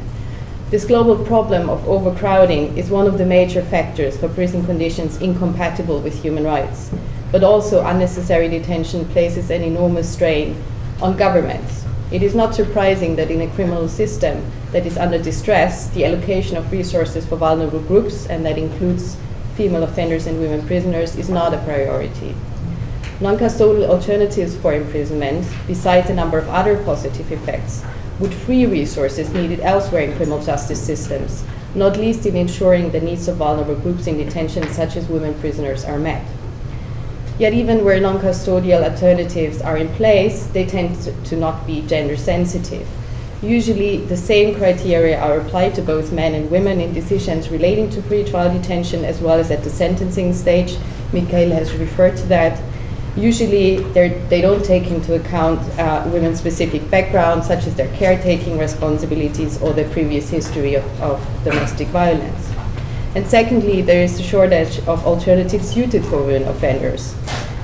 Speaker 6: This global problem of overcrowding is one of the major factors for prison conditions incompatible with human rights. But also unnecessary detention places an enormous strain on governments. It is not surprising that in a criminal system that is under distress, the allocation of resources for vulnerable groups, and that includes female offenders and women prisoners, is not a priority. Non-custodial alternatives for imprisonment, besides a number of other positive effects, would free resources needed elsewhere in criminal justice systems, not least in ensuring the needs of vulnerable groups in detention, such as women prisoners, are met. Yet even where non-custodial alternatives are in place, they tend to not be gender sensitive. Usually the same criteria are applied to both men and women in decisions relating to pre-trial detention as well as at the sentencing stage. Mikhail has referred to that. Usually they don't take into account women's specific backgrounds, such as their caretaking responsibilities or their previous history of domestic violence. And secondly, there is a shortage of alternatives suited for women offenders,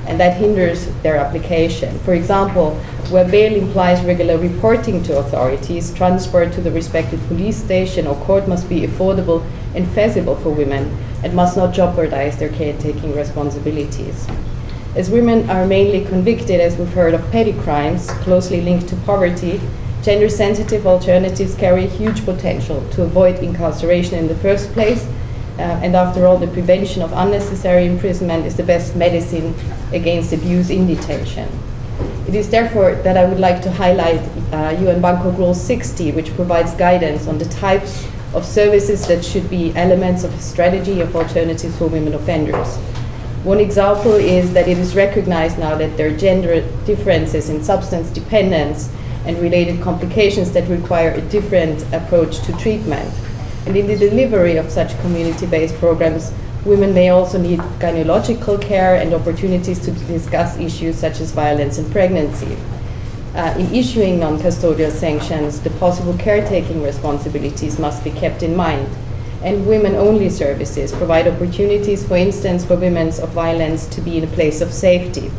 Speaker 6: and that hinders their application. For example, where bail implies regular reporting to authorities, transport to the respective police station or court must be affordable and feasible for women and must not jeopardize their caretaking responsibilities. As women are mainly convicted, as we've heard, of petty crimes closely linked to poverty, gender-sensitive alternatives carry huge potential to avoid incarceration in the first place. And after all, the prevention of unnecessary imprisonment is the best medicine against abuse in detention. It is therefore that I would like to highlight UN Bangkok Rule 60, which provides guidance on the types of services that should be elements of a strategy of alternatives for women offenders. One example is that it is recognized now that there are gender differences in substance dependence and related complications that require a different approach to treatment. And in the delivery of such community-based programs, women may also need gynecological care and opportunities to discuss issues such as violence and pregnancy. In issuing non-custodial sanctions, the possible caretaking responsibilities must be kept in mind. And women-only services provide opportunities, for instance, for women of violence to be in a place of safety.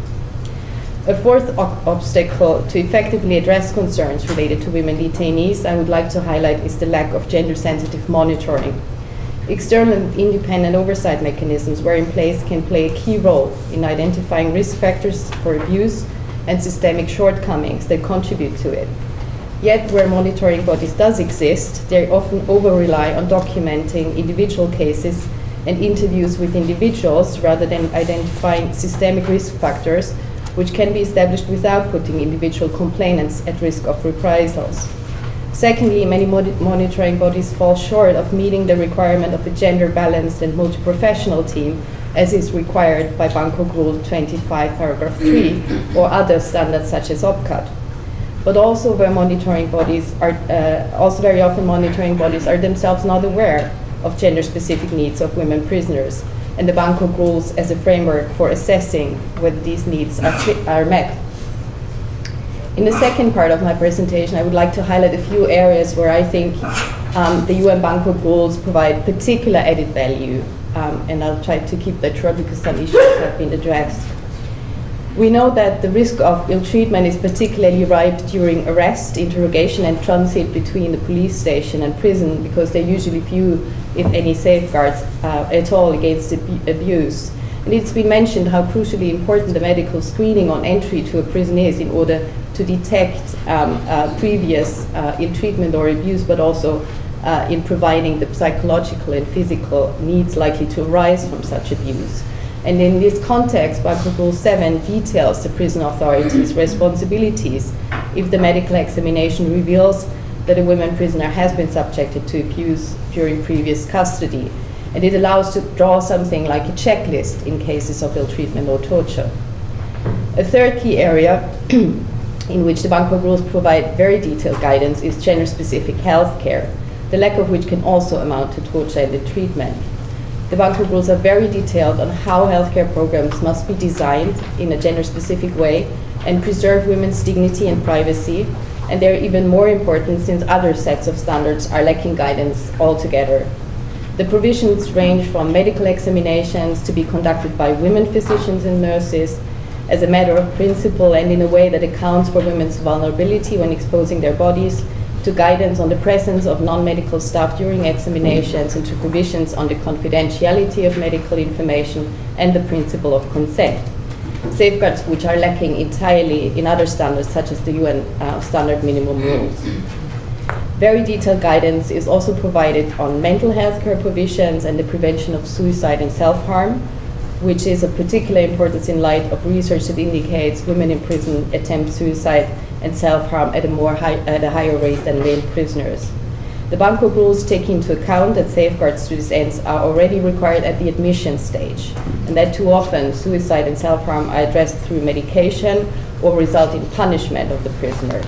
Speaker 6: A fourth obstacle to effectively address concerns related to women detainees I would like to highlight is the lack of gender-sensitive monitoring. External and independent oversight mechanisms where in place can play a key role in identifying risk factors for abuse and systemic shortcomings that contribute to it. Yet, where monitoring bodies does exist, they often over-rely on documenting individual cases and interviews with individuals rather than identifying systemic risk factors, which can be established without putting individual complainants at risk of reprisals. Secondly, many monitoring bodies fall short of meeting the requirement of a gender-balanced and multi-professional team, as is required by Bangkok Rule 25, paragraph 3, or other standards such as OPCAT. But also where monitoring bodies are, very often monitoring bodies are themselves not aware of gender-specific needs of women prisoners, and the Bangkok Rules as a framework for assessing whether these needs are met. In the second part of my presentation, I would like to highlight a few areas where I think the UN Bangkok Rules provide particular added value, and I'll try to keep that short because some issues have been addressed. We know that the risk of ill treatment is particularly ripe during arrest, interrogation, and transit between the police station and prison, because there are usually few, if any, safeguards at all against abuse. And it's been mentioned how crucially important the medical screening on entry to a prison is in order to detect previous ill-treatment or abuse, but also in providing the psychological and physical needs likely to arise from such abuse. And in this context, Bangkok Rule 7 details the prison authorities' responsibilities if the medical examination reveals that a woman prisoner has been subjected to abuse during previous custody. And it allows to draw something like a checklist in cases of ill treatment or torture. A third key area in which the Bangkok Rules provide very detailed guidance is gender-specific health care, the lack of which can also amount to torture and ill treatment. The Bangkok Rules are very detailed on how healthcare programs must be designed in a gender-specific way and preserve women's dignity and privacy, and they're even more important since other sets of standards are lacking guidance altogether. The provisions range from medical examinations to be conducted by women physicians and nurses as a matter of principle and in a way that accounts for women's vulnerability when exposing their bodies, to guidance on the presence of non-medical staff during examinations, and to provisions on the confidentiality of medical information and the principle of consent. Safeguards which are lacking entirely in other standards such as the UN standard minimum rules. Very detailed guidance is also provided on mental health care provisions and the prevention of suicide and self-harm, which is of particular importance in light of research that indicates women in prison attempt suicide and self-harm at a higher rate than male prisoners. The Bangkok Rules take into account that safeguards to these ends are already required at the admission stage, and that too often suicide and self-harm are addressed through medication or result in punishment of the prisoner.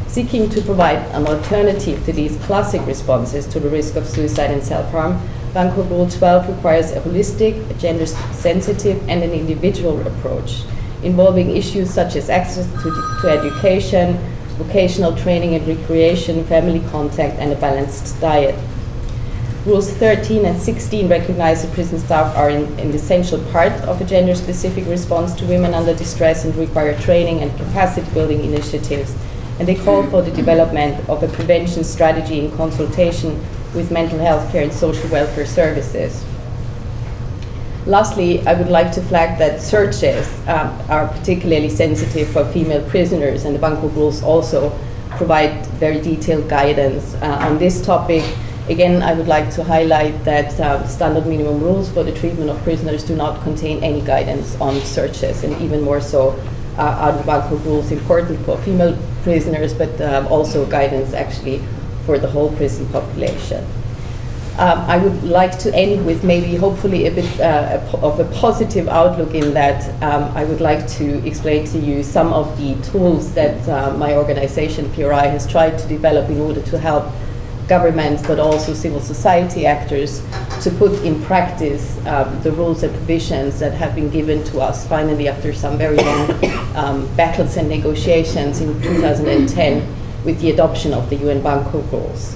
Speaker 6: Seeking to provide an alternative to these classic responses to the risk of suicide and self-harm, Bangkok Rule 12 requires a holistic, a gender-sensitive, and an individual approach, involving issues such as access to education, vocational training and recreation, family contact, and a balanced diet. Rules 13 and 16 recognize that prison staff are an essential part of a gender-specific response to women under distress and require training and capacity-building initiatives, and they call for the development of a prevention strategy in consultation with mental health care and social welfare services. Lastly, I would like to flag that searches are particularly sensitive for female prisoners, and the Bangkok Rules also provide very detailed guidance on this topic. Again, I would like to highlight that standard minimum rules for the treatment of prisoners do not contain any guidance on searches, and even more so are the Bangkok Rules important for female prisoners, but also guidance actually for the whole prison population. I would like to end with maybe hopefully a bit of a positive outlook in that I would like to explain to you some of the tools that my organization PRI has tried to develop in order to help governments but also civil society actors to put in practice the rules and provisions that have been given to us finally after some very long battles and negotiations in 2010 with the adoption of the UN Bangkok Rules.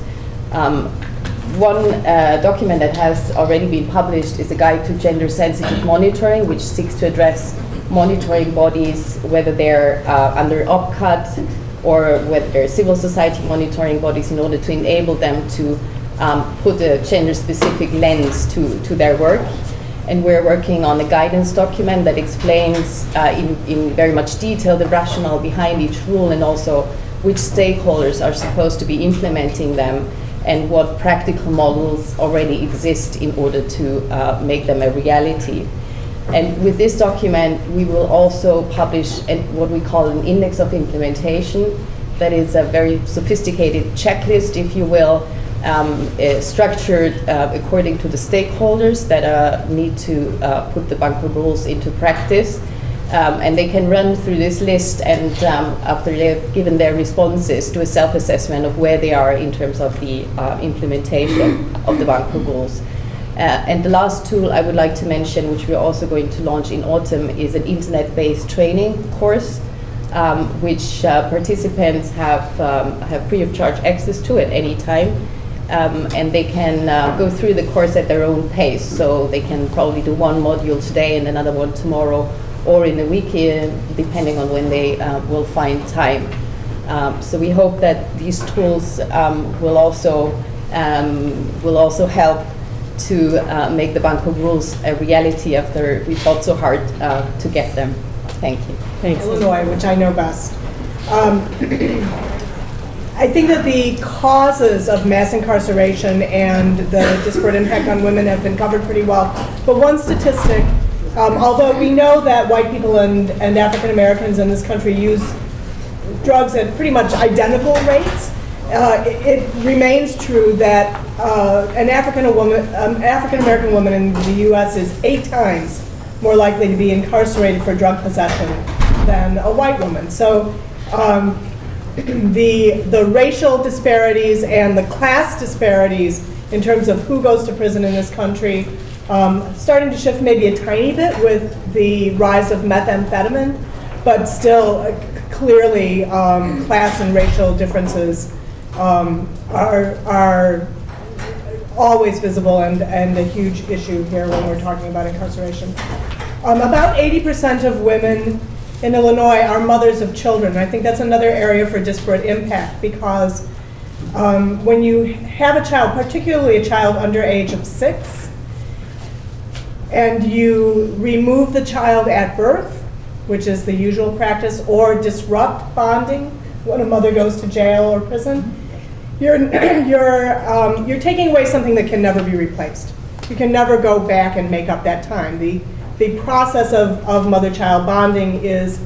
Speaker 6: One document that has already been published is a guide to gender-sensitive monitoring, which seeks to address monitoring bodies, whether they're under OPCAT or whether they're civil society monitoring bodies, in order to enable them to put a gender-specific lens to their work. And we're working on a guidance document that explains in very much detail the rationale behind each rule, and also which stakeholders are supposed to be implementing them, and what practical models already exist in order to make them a reality. And with this document, we will also publish what we call an index of implementation. That is a very sophisticated checklist, if you will, structured according to the stakeholders that need to put the Bangkok Rules into practice. And they can run through this list, and after they've given their responses, do a self-assessment of where they are in terms of the implementation of the Bangkok Rules. And the last tool I would like to mention, which we're also going to launch in autumn, is an internet-based training course, which participants have free of charge access to at any time. And they can go through the course at their own pace. So they can probably do one module today and another one tomorrow, or in a weekend, depending on when they will find time. So we hope that these tools will also help to make the Bangkok Rules a reality after we fought so hard to get them. Thank you.
Speaker 2: Thanks.
Speaker 7: Illinois, which I know best. I think that the causes of mass incarceration and the disparate impact on women have been covered pretty well. But one statistic, although we know that white people and African Americans in this country use drugs at pretty much identical rates, it remains true that an African American woman in the U.S. is 8 times more likely to be incarcerated for drug possession than a white woman. So the racial disparities and the class disparities in terms of who goes to prison in this country starting to shift maybe a tiny bit with the rise of methamphetamine, but still clearly class and racial differences are always visible and a huge issue here when we're talking about incarceration. About 80% of women in Illinois are mothers of children. I think that's another area for disparate impact, because when you have a child, particularly a child under age of 6, and you remove the child at birth, which is the usual practice, or disrupt bonding when a mother goes to jail or prison, you're taking away something that can never be replaced. You can never go back and make up that time. The process of mother-child bonding is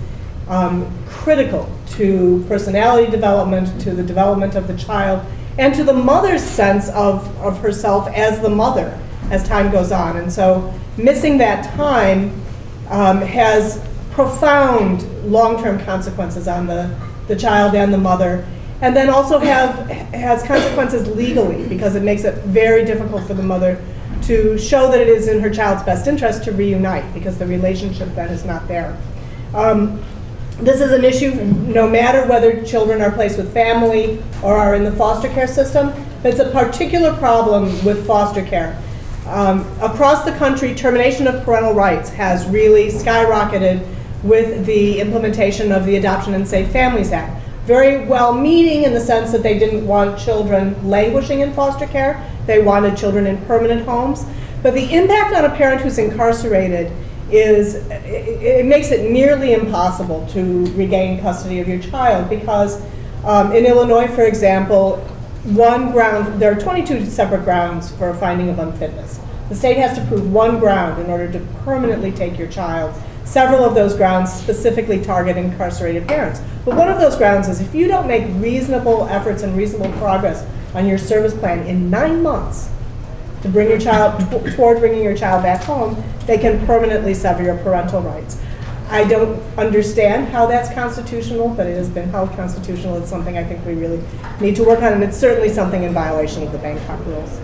Speaker 7: critical to personality development, to the development of the child, and to the mother's sense of herself as the mother as time goes on. And so missing that time has profound long-term consequences on the child and the mother, and then also has consequences legally, because it makes it very difficult for the mother to show that it is in her child's best interest to reunite, because the relationship then is not there. This is an issue no matter whether children are placed with family or are in the foster care system. It's a particular problem with foster care. Across the country, termination of parental rights has really skyrocketed with the implementation of the Adoption and Safe Families Act. Very well-meaning in the sense that they didn't want children languishing in foster care. They wanted children in permanent homes. But the impact on a parent who's incarcerated it makes it nearly impossible to regain custody of your child, because in Illinois, for example, there are 22 separate grounds for a finding of unfitness. The state has to prove one ground in order to permanently take your child. Several of those grounds specifically target incarcerated parents. But one of those grounds is if you don't make reasonable efforts and reasonable progress on your service plan in 9 months to bring your child toward bringing your child back home, they can permanently sever your parental rights. I don't understand how that's constitutional, but it has been held constitutional. It's something I think we really need to work on, and it's certainly something in violation of the Bangkok Rules.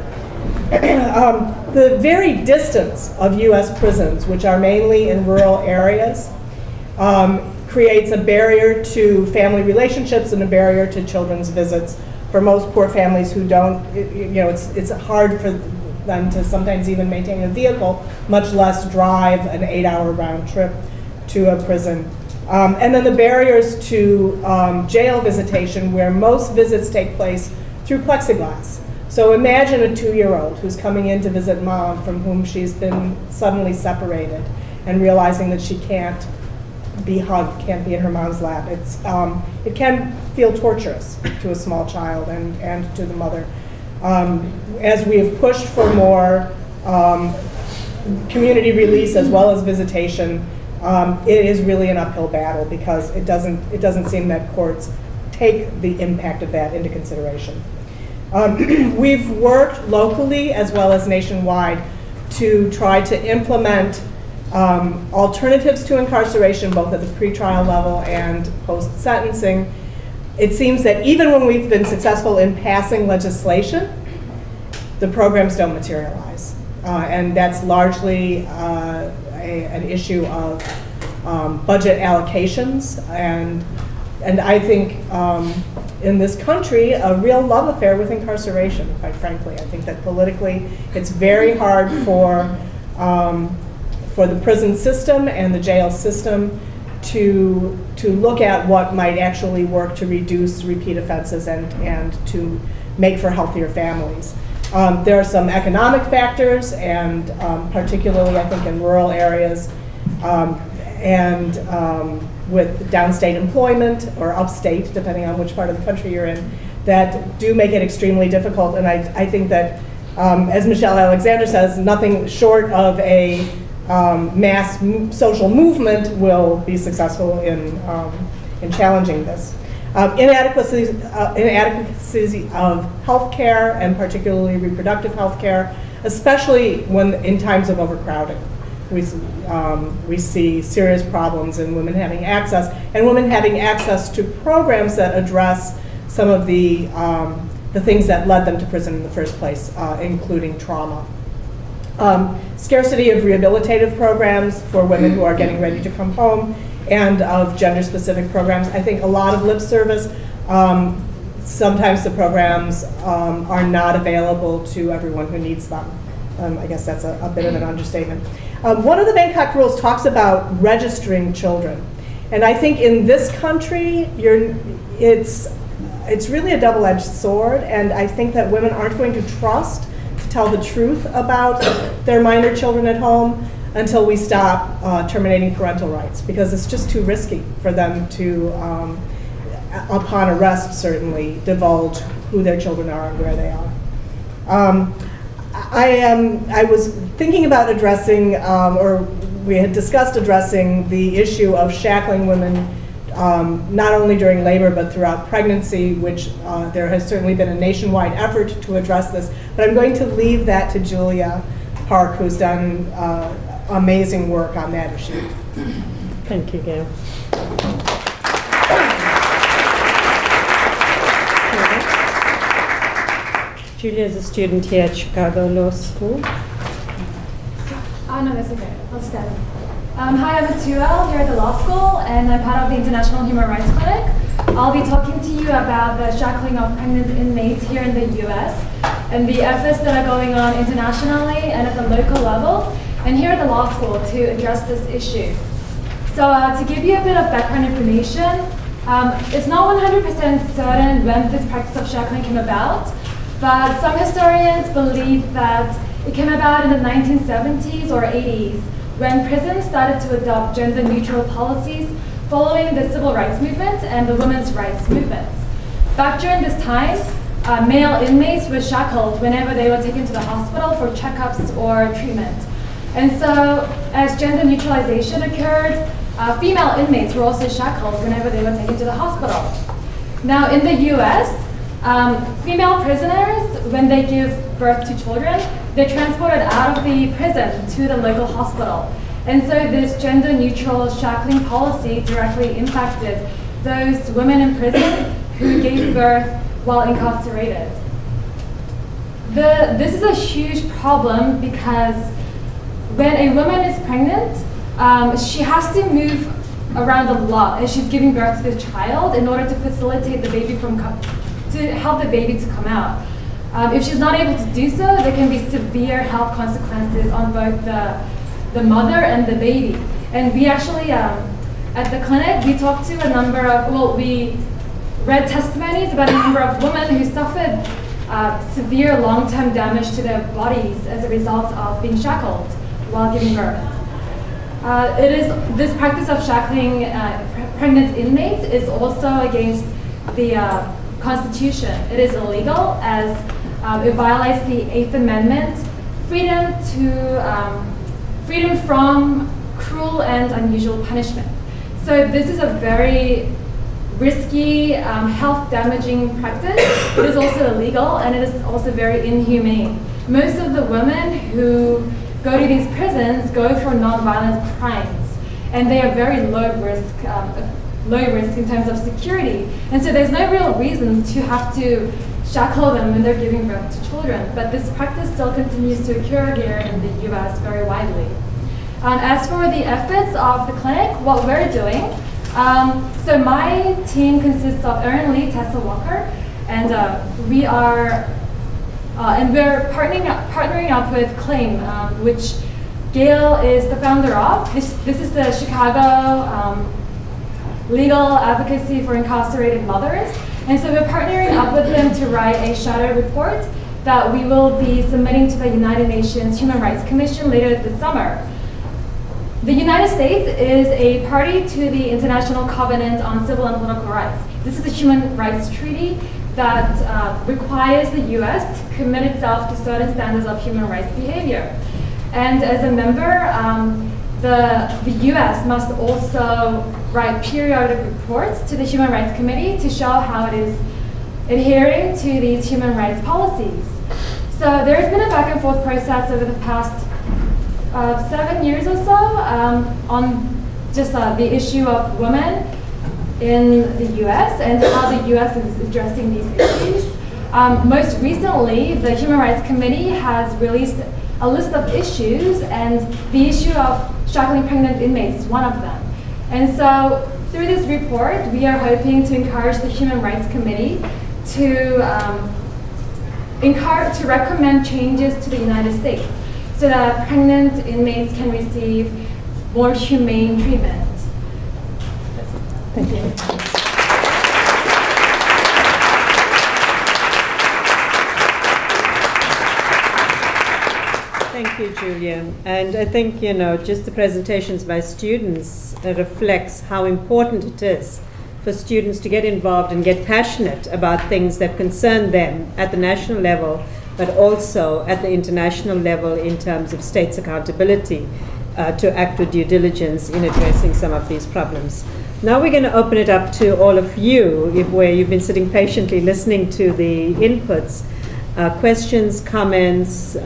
Speaker 7: The very distance of U.S. prisons, which are mainly in rural areas, creates a barrier to family relationships and a barrier to children's visits. For most poor families who don't, it's hard for them to sometimes even maintain a vehicle, much less drive an 8-hour round trip to a prison. And then the barriers to jail visitation, where most visits take place through plexiglass. So imagine a 2-year-old who's coming in to visit mom from whom she's been suddenly separated and realizing that she can't be hugged, can't be in her mom's lap. It can feel torturous to a small child and to the mother. As we have pushed for more community release as well as visitation, it is really an uphill battle because it doesn't seem that courts take the impact of that into consideration. We've worked locally as well as nationwide to try to implement alternatives to incarceration, both at the pretrial level and post-sentencing. It seems that even when we've been successful in passing legislation, the programs don't materialize. And that's largely an issue of budget allocations. And I think in this country, a real love affair with incarceration, quite frankly. I think that politically, it's very hard for the prison system and the jail system to look at what might actually work to reduce repeat offenses and to make for healthier families. There are some economic factors, and particularly I think in rural areas, and with downstate employment or upstate, depending on which part of the country you're in, that do make it extremely difficult. And I think that, as Michelle Alexander says, nothing short of a mass social movement will be successful in challenging this. Inadequacy of health care, and particularly reproductive health care, especially when in times of overcrowding. We see serious problems in women having access, and women having access to programs that address some of the things that led them to prison in the first place, including trauma. Scarcity of rehabilitative programs for women who are getting ready to come home, and of gender-specific programs. I think a lot of lip service. Sometimes the programs are not available to everyone who needs them. I guess that's a bit of an understatement. One of the Bangkok Rules talks about registering children. And I think in this country, it's really a double-edged sword, and I think that women aren't going to trust to tell the truth about their minor children at home until we stop terminating parental rights, because it's just too risky for them to, upon arrest certainly, divulge who their children are and where they are. I was thinking about addressing, or we had discussed addressing the issue of shackling women not only during labor but throughout pregnancy, which there has certainly been a nationwide effort to address this. But I'm going to leave that to Julia Park, who's done amazing work on that issue.
Speaker 2: Thank you, Gail. Julia is a student here at Chicago Law School.
Speaker 8: Oh, no, that's okay. I'll stand. Hi, I'm Atuel here at the law school, and I'm part of the International Human Rights Clinic. I'll be talking to you about the shackling of pregnant inmates here in the US and the efforts that are going on internationally and at the local level, and here at the law school to address this issue. So to give you a bit of background information, it's not 100% certain when this practice of shackling came about, but some historians believe that it came about in the 1970s or 80s when prisons started to adopt gender-neutral policies following the civil rights movement and the women's rights movements. Back during this time, male inmates were shackled whenever they were taken to the hospital for checkups or treatment. And so, as gender neutralization occurred, female inmates were also shackled whenever they were taken to the hospital. Now, in the US, female prisoners, when they give birth to children, they're transported out of the prison to the local hospital. And so this gender-neutral shackling policy directly impacted those women in prison who gave birth while incarcerated. This is a huge problem because when a woman is pregnant, she has to move around a lot as she's giving birth to the child in order to facilitate the baby to help the baby to come out. If she's not able to do so, there can be severe health consequences on both the mother and the baby. And we actually, at the clinic, we talked to a number of, we read testimonies about a number of women who suffered severe long-term damage to their bodies as a result of being shackled while giving birth. This practice of shackling pregnant inmates is also against the Constitution. It is illegal as it violates the 8th Amendment, freedom from cruel and unusual punishment. So this is a very risky, health-damaging practice. It is also illegal, and it is also very inhumane. Most of the women who go to these prisons go for non-violent crimes, and they are very low risk in terms of security. And so there's no real reason to have to shackle them when they're giving birth to children. But this practice still continues to occur here in the US very widely. As for the efforts of the clinic, what we're doing, so my team consists of Erin Lee, Tessa Walker, and we're partnering up with Claim, which Gail is the founder of. This is the Chicago Legal Advocacy for Incarcerated Mothers. And so we're partnering up with them to write a shadow report that we will be submitting to the United Nations Human Rights Commission later this summer. The United States is a party to the International Covenant on Civil and Political Rights. This is a human rights treaty that requires the US to commit itself to certain standards of human rights behavior. And as a member, the US must also write periodic reports to the Human Rights Committee to show how it is adhering to these human rights policies. So there's been a back and forth process over the past 7 years or so on just the issue of women in the US and how the US is addressing these issues. Most recently, the Human Rights Committee has released a list of issues, and the issue of shackling pregnant inmates is one of them. And so through this report, we are hoping to encourage the Human Rights Committee to recommend changes to the United States so that pregnant inmates can receive more humane treatment.
Speaker 7: Thank you.
Speaker 2: Thank you, Julia. And I think, you know, just the presentations by students reflects how important it is for students to get involved and get passionate about things that concern them at the national level, but also at the international level in terms of states' accountability to act with due diligence in addressing some of these problems. Now we're going to open it up to all of you, where you've been sitting patiently listening to the inputs, questions, comments,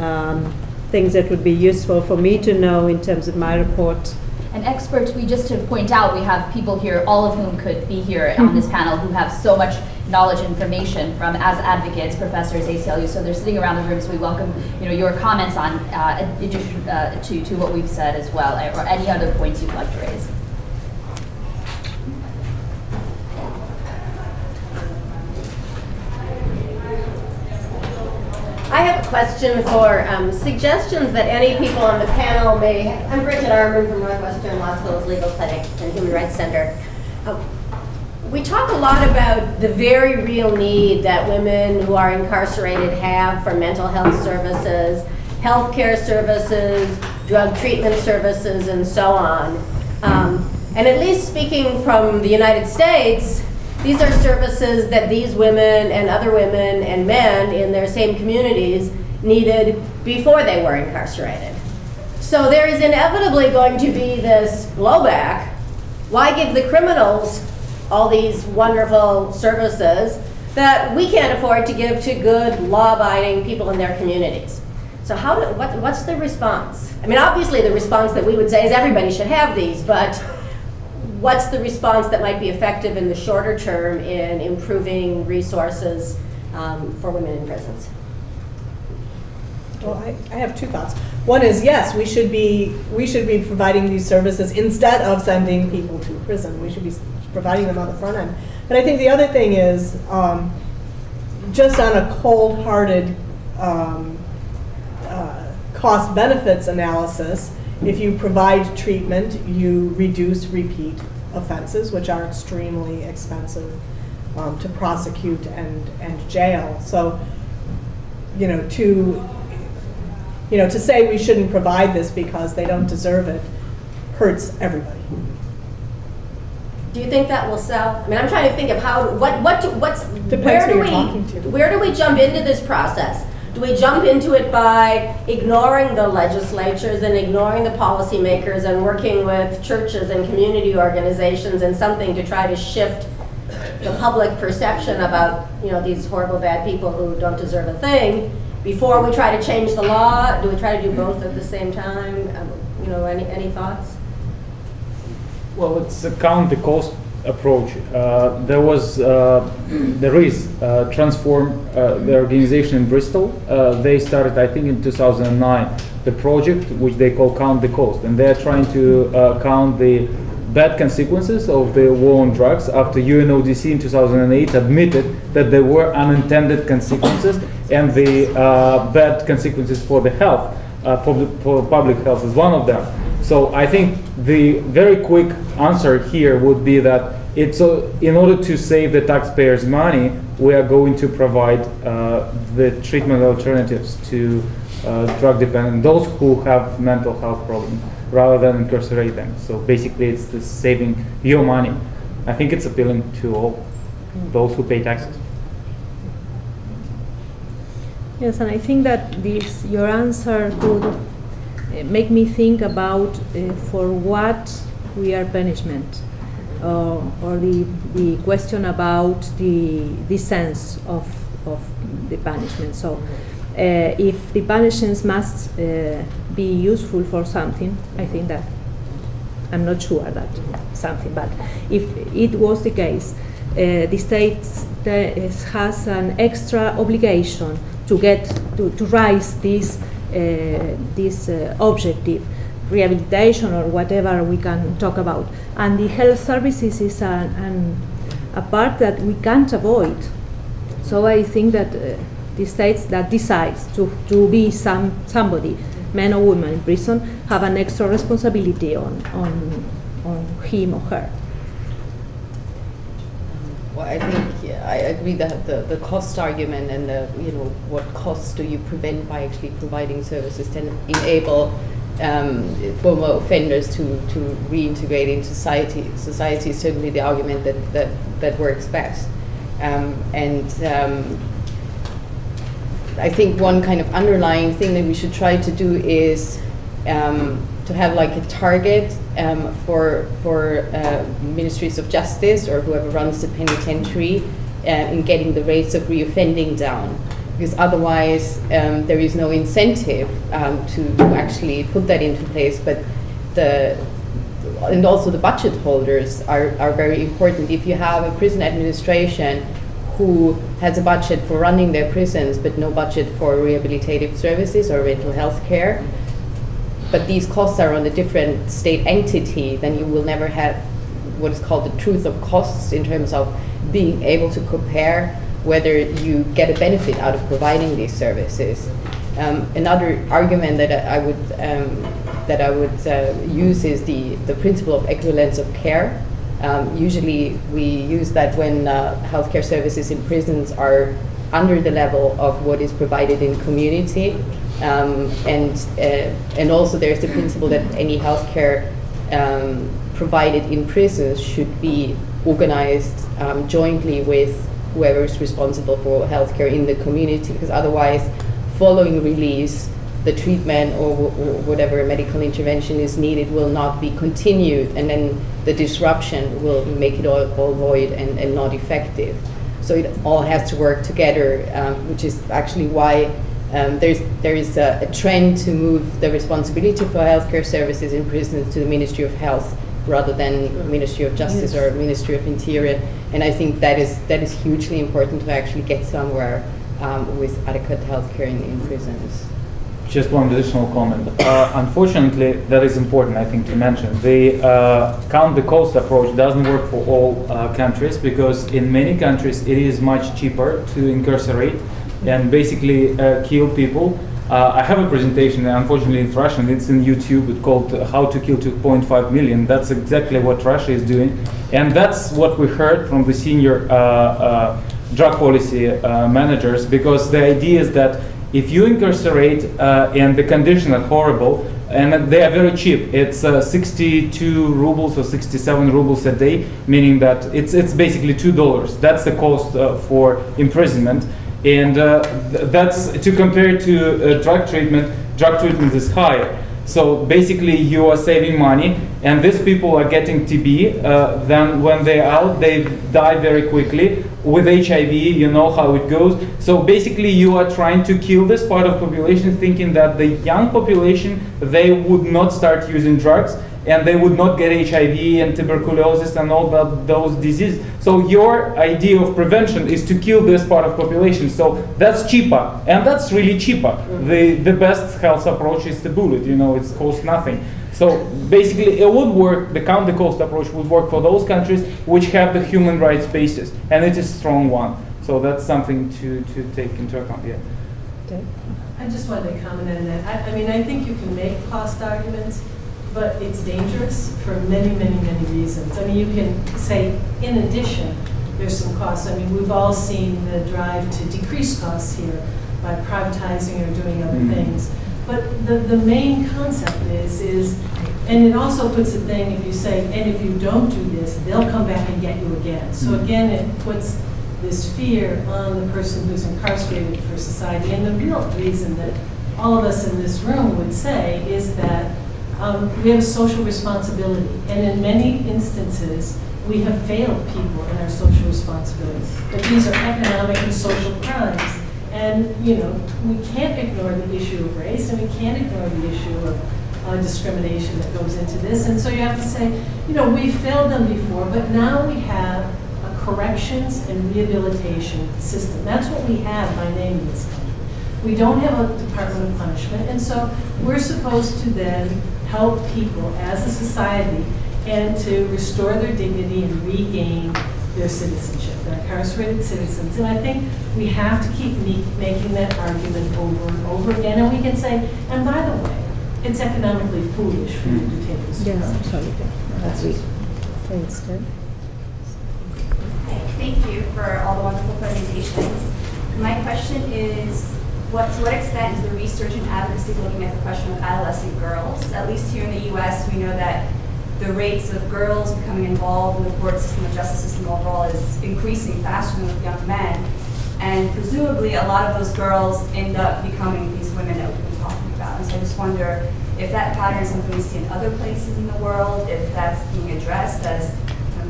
Speaker 2: things that would be useful for me to know in terms of my report.
Speaker 1: And experts, just to point out, we have people here, all of whom could be here on this panel, who have so much knowledge and information from, as advocates, professors, ACLU, so they're sitting around the room, so we welcome your comments on addition to what we've said as well, or any other points you'd like to raise.
Speaker 9: I have a question for suggestions that any people on the panel may have. I'm Bridget Arman from Northwestern Law School's Legal Clinic and Human Rights Center. We talk a lot about the very real need that women who are incarcerated have for mental health services, healthcare services, drug treatment services, and so on. And at least speaking from the United States, these are services that these women and other women and men in their same communities needed before they were incarcerated. So there is inevitably going to be this blowback. Why give the criminals all these wonderful services that we can't afford to give to good, law-abiding people in their communities? So what's the response? I mean, obviously the response that we would say is everybody should have these, but what's the response that might be effective in the shorter term in improving resources for women in prisons?
Speaker 7: Well, I have two thoughts. One is, yes, we should be providing these services instead of sending people to prison. We should be providing them on the front end. But I think the other thing is, just on a cold-hearted cost benefits analysis, if you provide treatment, you reduce repeat offenses, which are extremely expensive to prosecute and jail. So to say we shouldn't provide this because they don't deserve it hurts everybody.
Speaker 9: Do you think that will sell? I mean, I'm trying to think of where do we jump into this process? Do we jump into it by ignoring the legislatures and ignoring the policymakers and working with churches and community organizations and something to try to shift the public perception about, these horrible bad people who don't deserve a thing before we try to change the law? Do we try to do both at the same time? Any thoughts?
Speaker 5: Well, let's count the cost approach. There is Transform, the organization in Bristol. They started, I think, in 2009, the project which they call Count the Cost, and they're trying to count the bad consequences of the war on drugs after UNODC in 2008 admitted that there were unintended consequences, and the bad consequences for the health, for public health is one of them. So I think the very quick answer here would be that in order to save the taxpayers' money, we are going to provide the treatment alternatives to drug dependent, those who have mental health problems, rather than incarcerate them. So basically it's the saving your money. I think it's appealing to all those who pay taxes.
Speaker 3: Yes, and I think that your answer could make me think about for what we are punishment, or the question about the sense of the punishment. So if the punishments must be useful for something, I think that, I'm not sure that something, but if it was the case, the state has an extra obligation to raise this objective, rehabilitation or whatever we can talk about. And the health services is a part that we can't avoid. So I think that the states that decides to be somebody, man or woman in prison, have an extra responsibility on him or her.
Speaker 6: Well, I think I agree that the cost argument and what costs do you prevent by actually providing services to enable former offenders to reintegrate into society is certainly the argument that works best. I think one kind of underlying thing that we should try to do is to have like a target for ministries of justice or whoever runs the penitentiary in getting the rates of reoffending down, because otherwise there is no incentive to actually put that into place. But and also the budget holders are very important. If you have a prison administration who has a budget for running their prisons but no budget for rehabilitative services or mental health care, but these costs are on a different state entity, then you will never have what is called the truth of costs in terms of being able to compare whether you get a benefit out of providing these services. Another argument that I would use is the principle of equivalence of care. Usually we use that when healthcare services in prisons are under the level of what is provided in community. And also there's the principle that any healthcare provided in prisons should be organized jointly with whoever is responsible for healthcare in the community, because otherwise, following release, the treatment or whatever medical intervention is needed will not be continued, and then the disruption will make it all void and not effective. So it all has to work together, which is actually why there is a trend to move the responsibility for healthcare services in prisons to the Ministry of Health rather than Ministry of Justice or Ministry of Interior. And I think that is hugely important to actually get somewhere with adequate healthcare in prisons.
Speaker 5: Just one additional comment. Unfortunately, that is important, I think, to mention. The count the cost approach doesn't work for all countries, because in many countries it is much cheaper to incarcerate and basically kill people. I have a presentation, unfortunately it's Russian, it's in YouTube, it's called How to Kill 2.5 Million. That's exactly what Russia is doing. And that's what we heard from the senior drug policy managers, because the idea is that If you incarcerate and the conditions are horrible, and they are very cheap. It's 62 rubles or 67 rubles a day, meaning that it's basically $2. That's the cost for imprisonment. And that's to compare to drug treatment. Drug treatment is higher. So basically you are saving money, and these people are getting TB. Then when they're out, they die very quickly. With HIV, you know how it goes. So basically you are trying to kill this part of population, thinking that the young population, they would not start using drugs, and they would not get HIV and tuberculosis and all those diseases. So your idea of prevention is to kill this part of population. So that's cheaper, and that's really cheaper. The best health approach is the bullet. You know, it costs nothing. So basically, it would work. The cost approach would work for those countries which have the human rights basis, and it is a strong one. So that's something to take into account. Yeah.
Speaker 2: Okay.
Speaker 10: I just wanted to comment on that. I mean, I think you can make cost arguments, but it's dangerous for many, many, many reasons. I mean, you can say, in addition, there's some costs. I mean, we've all seen the drive to decrease costs here by privatizing or doing other things. But the main concept is, and it also puts a thing, if you say, and if you don't do this, they'll come back and get you again. So again, it puts this fear on the person who's incarcerated for society. And the real reason that all of us in this room would say is that we have a social responsibility. And in many instances, we have failed people in our social responsibilities. But these are economic and social crimes. And, you know, we can't ignore the issue of race, and we can't ignore the issue of discrimination that goes into this. And so you have to say, you know, we failed them before, but now we have a corrections and rehabilitation system. That's what we have by name in this country. We don't have a Department of Punishment, and so we're supposed to then help people as a society and to restore their dignity and regain their citizenship. They're incarcerated citizens. And I think we have to keep making that argument over and over again. And we can say, and by the way, it's economically foolish for you to take this approach.
Speaker 2: Yes, absolutely. That's it. Thanks, Ted.
Speaker 11: Thank you for all the wonderful presentations. My question is, to what extent is the research and advocacy looking at the question of adolescent girls? At least here in the US, we know that the rates of girls becoming involved in the court system, the justice system overall, is increasing faster than with young men. And presumably, a lot of those girls end up becoming these women that we've been talking about. And so I just wonder if that pattern is something we see in other places in the world, if that's being addressed as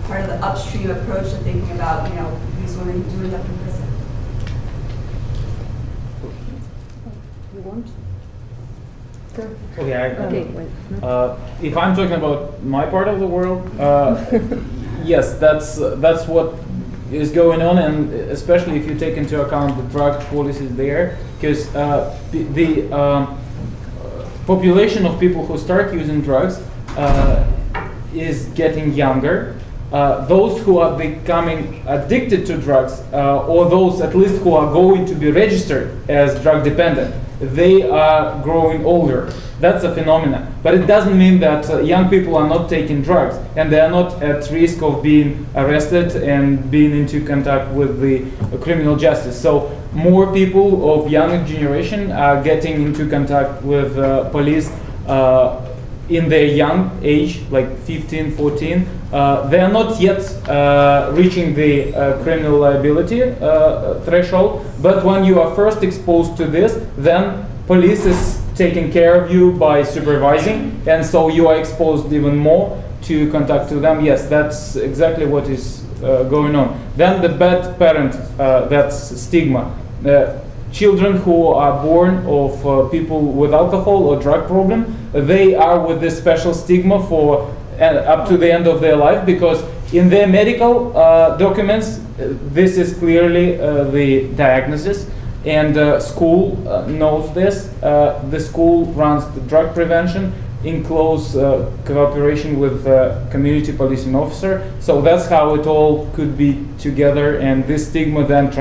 Speaker 11: part of the upstream approach to thinking about, you know, these women who do end up in prison.
Speaker 2: You want?
Speaker 5: Okay, if I'm talking about my part of the world, yes, that's what is going on, and especially if you take into account the drug policies there, because the population of people who start using drugs is getting younger. Those who are becoming addicted to drugs, or those at least who are going to be registered as drug dependent, they are growing older. That's a phenomenon. But it doesn't mean that young people are not taking drugs and they are not at risk of being arrested and being into contact with the criminal justice. So more people of younger generation are getting into contact with police in their young age, like 15, 14. They are not yet reaching the criminal liability threshold, but when you are first exposed to this, then police is taking care of you by supervising, and so you are exposed even more to contact to them. Yes, that's exactly what is going on. Then the bad parent, that's stigma. Children who are born of people with alcohol or drug problem, they are with this special stigma for up to the end of their life, because in their medical documents, this is clearly the diagnosis, and school knows this. The school runs the drug prevention in close cooperation with community policing officer. So that's how it all could be together, and this stigma then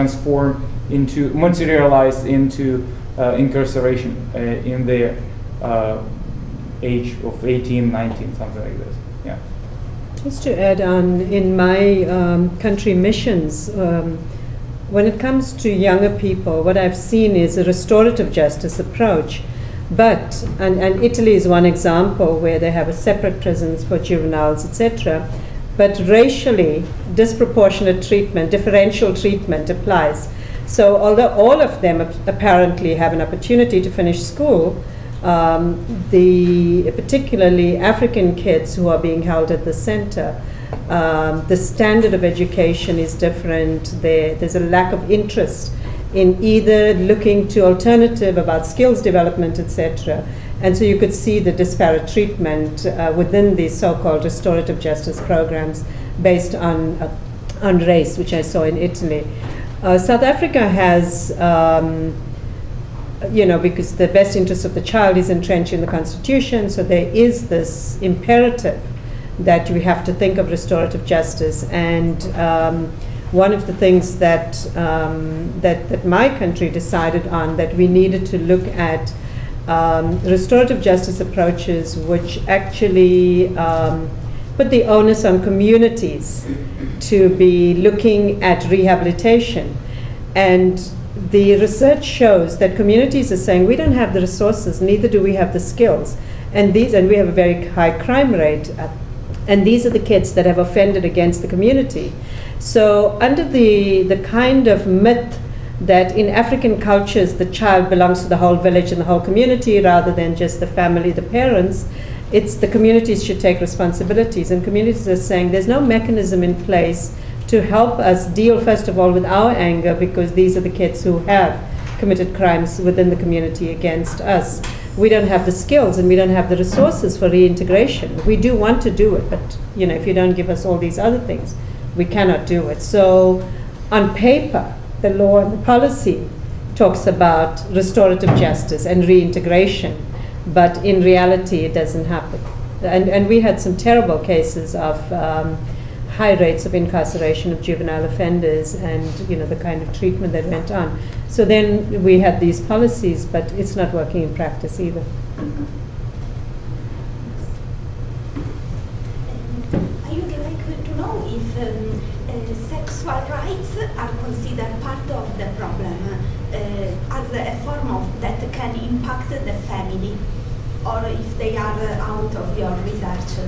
Speaker 5: materialize into incarceration in their age of 18, 19, something like this. Yeah.
Speaker 2: Just to add on, in my country missions, when it comes to younger people, what I've seen is a restorative justice approach. But, and Italy is one example where they have a separate prisons for juveniles, etc. But racially, disproportionate treatment, differential treatment applies. So although all of them apparently have an opportunity to finish school, particularly African kids who are being held at the center, the standard of education is different. There's a lack of interest in either looking to alternative about skills development, etc. And so you could see the disparate treatment within these so-called restorative justice programs based on race, which I saw in Italy. South Africa has, because the best interest of the child is entrenched in the Constitution, so there is this imperative that we have to think of restorative justice. And one of the things that my country decided on, that we needed to look at restorative justice approaches which actually put the onus on communities to be looking at rehabilitation. And the research shows that communities are saying, we don't have the resources, neither do we have the skills. And we have a very high crime rate. And these are the kids that have offended against the community. So under the kind of myth that in African cultures the child belongs to the whole village and the whole community rather than just the family, the parents, it's the communities should take responsibilities. And communities are saying there's no mechanism in place to help us deal, first of all, with our anger, because these are the kids who have committed crimes within the community against us. We don't have the skills and we don't have the resources for reintegration. We do want to do it, but if you don't give us all these other things, we cannot do it. So on paper, the law and the policy talks about restorative justice and reintegration, but in reality it doesn't happen. And we had some terrible cases of high rates of incarceration of juvenile offenders and the kind of treatment that went on. So then we had these policies, but it's not working in practice either.
Speaker 12: I would like to know if sexual rights are considered part of the problem as a form of that can impact the family, or if they are out of your research.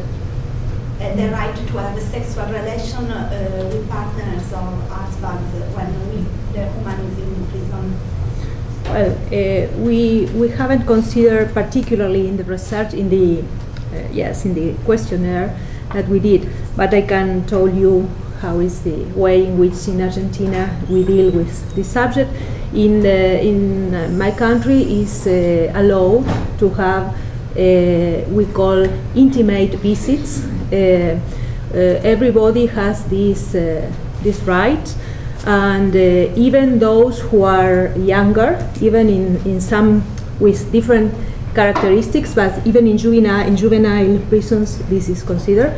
Speaker 12: The right to have a sexual relation with partners or husbands when the woman is in prison.
Speaker 3: Well, we haven't considered particularly in the research, in the questionnaire that we did, but I can tell you how is the way in which in Argentina we deal with this subject. In my country is allowed to have we call intimate visits. Everybody has this right, and even those who are younger, even in some with different characteristics, but even in juvenile prisons this is considered.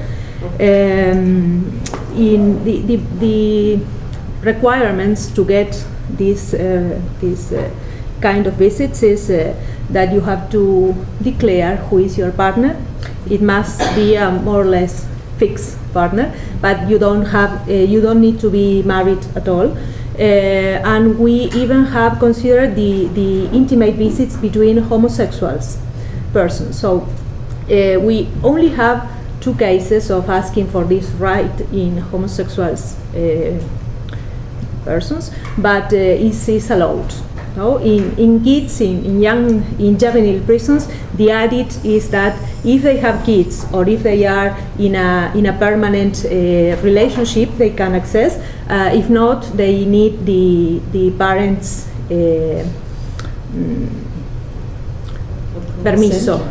Speaker 3: In the requirements to get this kind of visits is that you have to declare who is your partner. It must be a more or less fixed partner, but you don't need to be married at all. And we even have considered the intimate visits between homosexuals persons. So we only have 2 cases of asking for this right in homosexuals persons, but it is allowed. No? In kids, in juvenile prisons, the idea is that if they have kids or if they are in a permanent relationship, they can access. If not, they need the parents'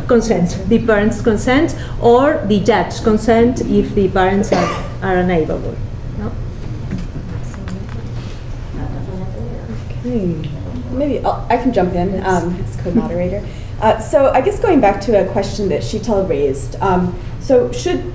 Speaker 3: consent, the parents' consent, or the judge consent if the parents are unable. No?
Speaker 13: Okay. Maybe I can jump in as co-moderator. So I guess going back to a question that Sheetal raised, so should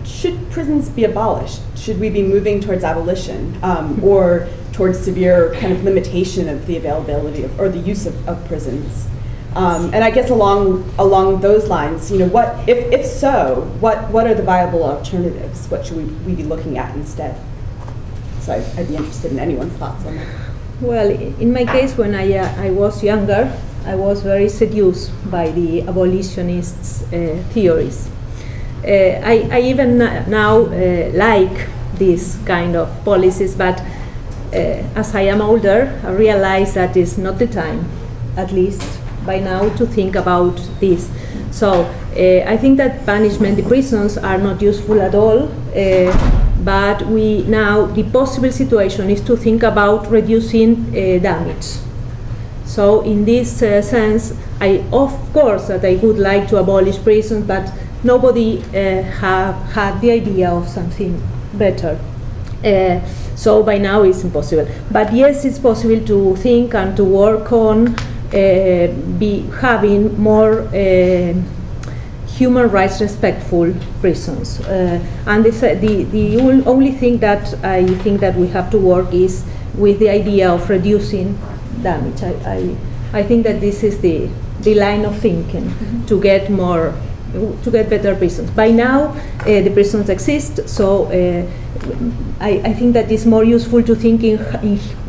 Speaker 13: prisons be abolished? Should we be moving towards abolition or towards severe kind of limitation of the availability of, or the use of prisons? And I guess along those lines, what if so, what are the viable alternatives? What should we be looking at instead? So I'd be interested in anyone's thoughts on that.
Speaker 3: Well, in my case, when I was younger, I was very seduced by the abolitionists' theories. I even now like these kind of policies, but as I am older, I realize that it's not the time, at least by now, to think about this. So I think that punishment, the prisons are not useful at all, but now the possible situation is to think about reducing damage. So in this sense, of course that I would like to abolish prisons, but nobody had the idea of something better. So by now it's impossible. But yes, it's possible to think and to work on having more human rights respectful prisons. And the only thing that I think that we have to work is with the idea of reducing damage. I think that this is the line of thinking to get better prisons. By now, the prisons exist, so I think that it's more useful to think in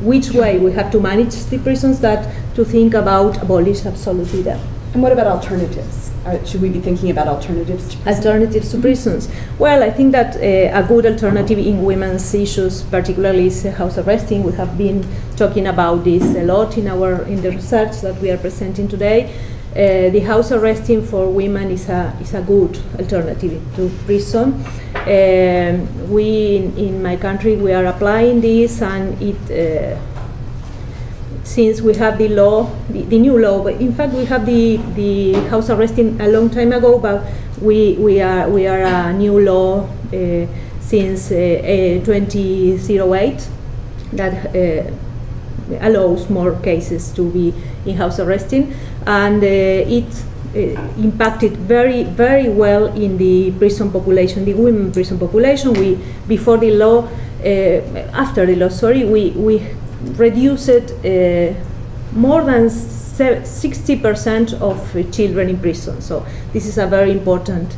Speaker 3: which way we have to manage the prisons than to think about abolish absolutely them.
Speaker 13: And what about alternatives? Should we be thinking about alternatives to prisons?
Speaker 3: Alternatives to prisons? Well, I think that a good alternative in women's issues, particularly, is house arresting. We have been talking about this a lot in the research that we are presenting today. The house arresting for women is a good alternative to prison. In my country, we are applying this, and since we have the law, the new law, but in fact we have the house arresting a long time ago, but we are a new law since 2008 that allows more cases to be in house arresting, and it impacted very, very well in the prison population, the women prison population. Before the law, after the law, sorry, we reduced more than 60% of children in prison. So this is a very important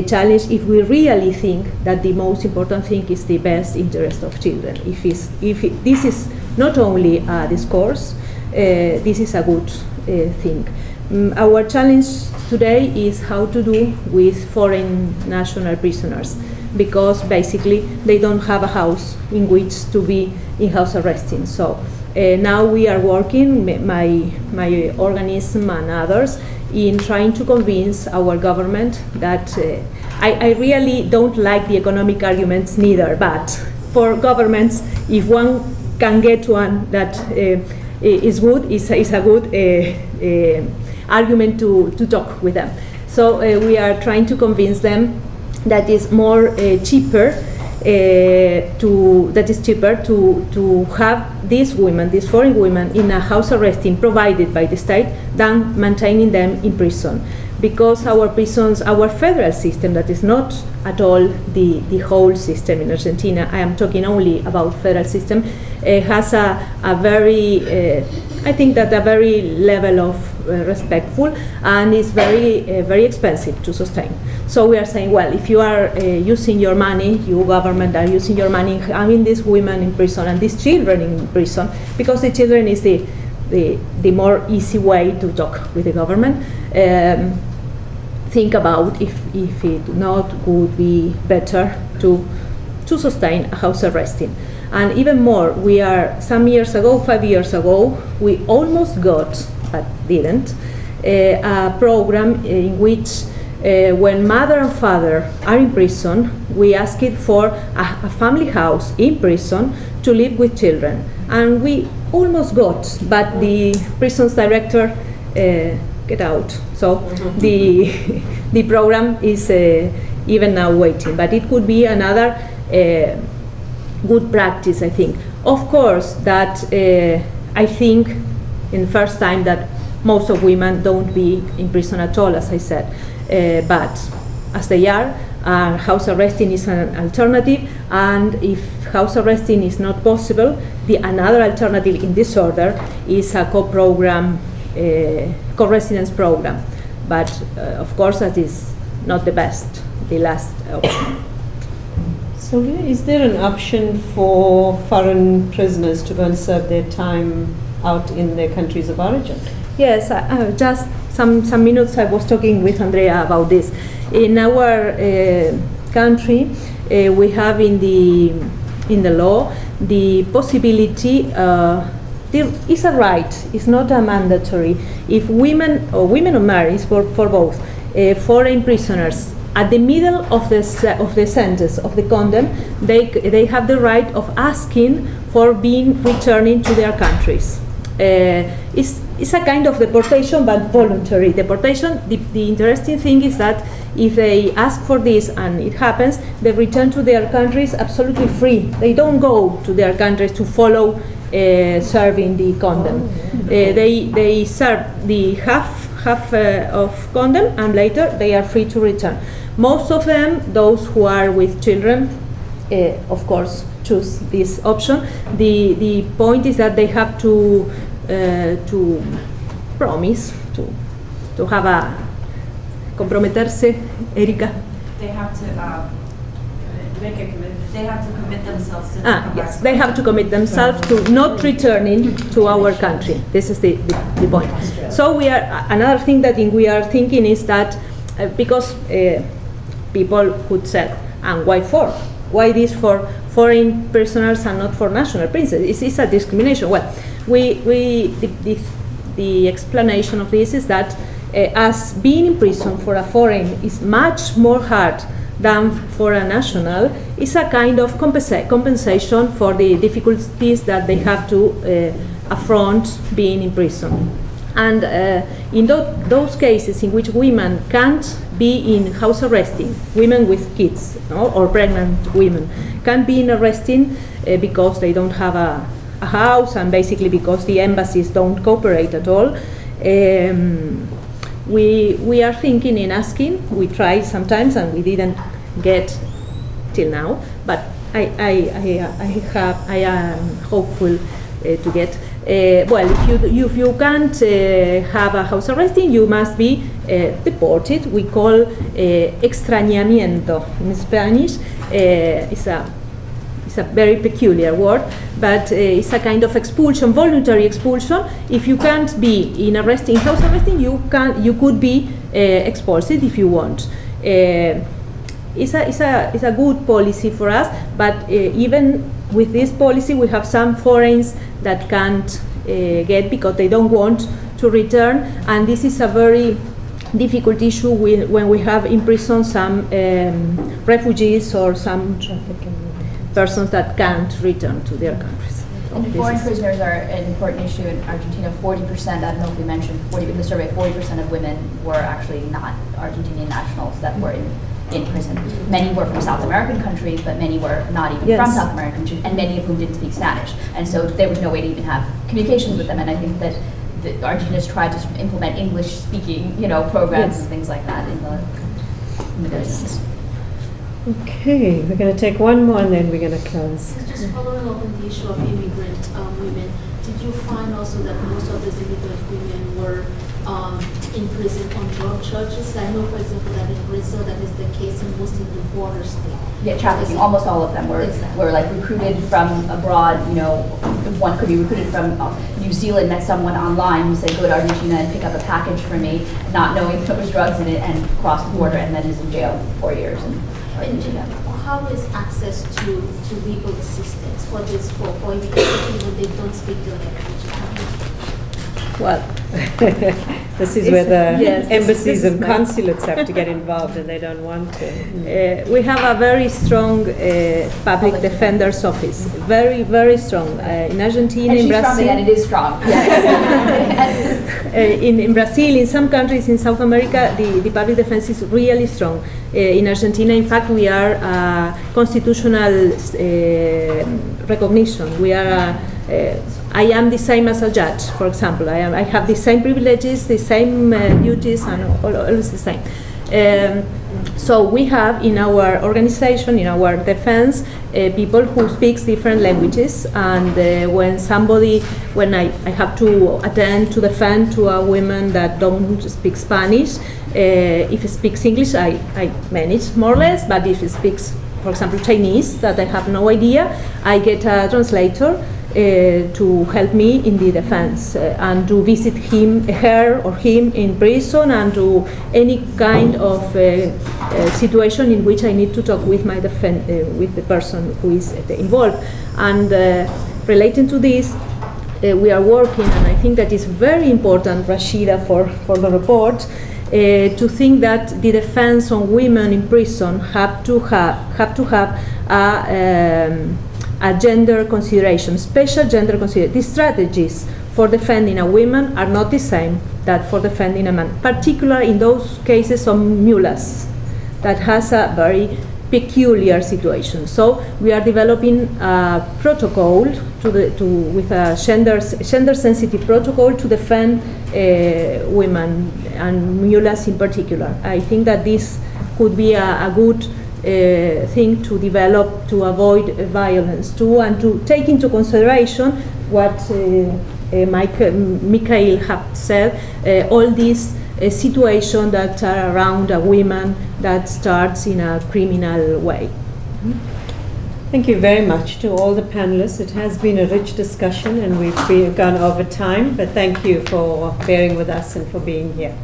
Speaker 3: challenge if we really think that the most important thing is the best interest of children. This is not only a discourse, this is a good thing. Our challenge today is how to do with foreign national prisoners, because basically they don't have a house in which to be in house arresting. So now we are working, my organism and others, in trying to convince our government that I really don't like the economic arguments neither, but for governments, if one can get one that is good, is a good argument to talk with them. So we are trying to convince them that is more cheaper to have these women, these foreign women, in a house arresting provided by the state than maintaining them in prison. Because our prisons, our federal system, that is not at all the whole system in Argentina, I am talking only about federal system, has a very, I think that a very level of respectful, and is very expensive to sustain. So we are saying, well, if you are using your money, you government are using your money, having these women in prison and these children in prison, because the children is the more easy way to talk with the government. Think about if it not would be better to sustain a house arresting. And even more, we are some years ago, 5 years ago, we almost got, but didn't, a program in which when mother and father are in prison, we asked for a family house in prison to live with children. And we almost got, but the prisons director get out. So the program is even now waiting, but it could be another good practice, I think. Of course, that I think in the first time that most of women don't be in prison at all, as I said, but as they are, house arresting is an alternative, and if house arresting is not possible, another alternative in this order is a co-program, co-residence program. But of course that is not the best, the last option.
Speaker 2: Sylvia, is there an option for foreign prisoners to go and serve their time out in their countries of origin?
Speaker 3: Yes, just some minutes I was talking with Andrea about this. In our country, we have in the law the possibility. There is a right. It's not a mandatory. If women or married for both foreign prisoners at the middle of the sentence of the condemn, they have the right of asking for being returning to their countries. It's a kind of deportation, but voluntary deportation. The interesting thing is that if they ask for this and it happens, they return to their countries absolutely free. They don't go to their countries to follow serving the condemn. They serve the half of condemn, and later they are free to return. Most of them, those who are with children, of course, choose this option. The point is that they have to promise to have a comprometerse, Erika.
Speaker 14: They have to make a commitment. They have to commit themselves to
Speaker 3: yes, they have to commit themselves to not returning to our country. This is the point. So we are another thing that we are thinking is that because people could say, and why for? Why this for foreign prisoners and not for national prisoners? It's a discrimination. Well, the explanation of this is that as being in prison for a foreign is much more hard than for a national, it's a kind of compensation for the difficulties that they have to affront being in prison. And in those cases in which women can't be in house arresting, women with kids, no, or pregnant women can't be in arresting because they don't have a house, and basically because the embassies don't cooperate at all. We are thinking in asking. We try sometimes and we didn't get till now, but I am hopeful to get. Well, if you can't have a house arresting, you must be deported. We call extrañamiento in Spanish. It's a very peculiar word, but it's a kind of expulsion, voluntary expulsion. If you can't be in house arresting, you could be expulsed if you want. It's a good policy for us, but even with this policy, we have some foreigners that can't get because they don't want to return, and this is a very difficult issue when we have in prison some refugees or some persons that can't return to their countries.
Speaker 1: And foreign prisoners are an important issue in Argentina. 40%, I don't know if we mentioned, in the survey, 40% of women were actually not Argentinian nationals that were in prison. Many were from South American countries, but many were not even from South American countries, and many of whom didn't speak Spanish. And so there was no way to even have communications with them. And I think that Argentina's tried to sort of implement English-speaking, programs and things like that in the prisons.
Speaker 2: Okay, we're going to take one more and then we're going to close.
Speaker 15: Just following up on the issue of immigrant women, did you find also that most of these immigrant women were in prison on drug charges? I know, for example, that in Brazil that is the case in most of the border states.
Speaker 1: Yeah, trafficking. Almost all of them were like recruited from abroad. One could be recruited from New Zealand, met someone online who said, go to Argentina and pick up a package for me, not knowing there was drugs in it, and cross the border and then is in jail 4 years in Argentina.
Speaker 15: How is access to legal assistance for this for immigrants when they don't speak the language?
Speaker 2: Well, this is where the embassies and consulates have to get involved, and they don't want to.
Speaker 3: We have a very strong public defender's office, very, very strong. In Argentina,
Speaker 1: and
Speaker 3: in Brazil,
Speaker 1: and it is strong.
Speaker 3: In Brazil, in some countries in South America, the public defense is really strong. In Argentina, in fact, we are constitutional recognition. We are. I am the same as a judge, for example. I have the same privileges, the same duties, and all is the same. So we have in our organization, in our defense, people who speak different languages. And when I have to attend to defend to a woman that don't speak Spanish, if it speaks English, I manage more or less. But if it speaks for example, Chinese, that I have no idea, I get a translator to help me in the defense and to visit her or him in prison and to any kind of situation in which I need to talk with my with the person who is involved. And relating to this, we are working, and I think that is very important, Rashida, for the report, to think that the defense on women in prison have to have a gender consideration, special gender consideration. The strategies for defending a woman are not the same that for defending a man, particularly in those cases of mulas that has a very peculiar situation. So we are developing a protocol with a gender-sensitive protocol to defend women and mulas in particular. I think that this could be a good thing to develop to avoid violence too, and to take into consideration what Mikhail have said, all these situations that are around a woman that starts in a criminal way.
Speaker 2: Thank you very much to all the panelists. It has been a rich discussion and we've gone over time, but thank you for bearing with us and for being here.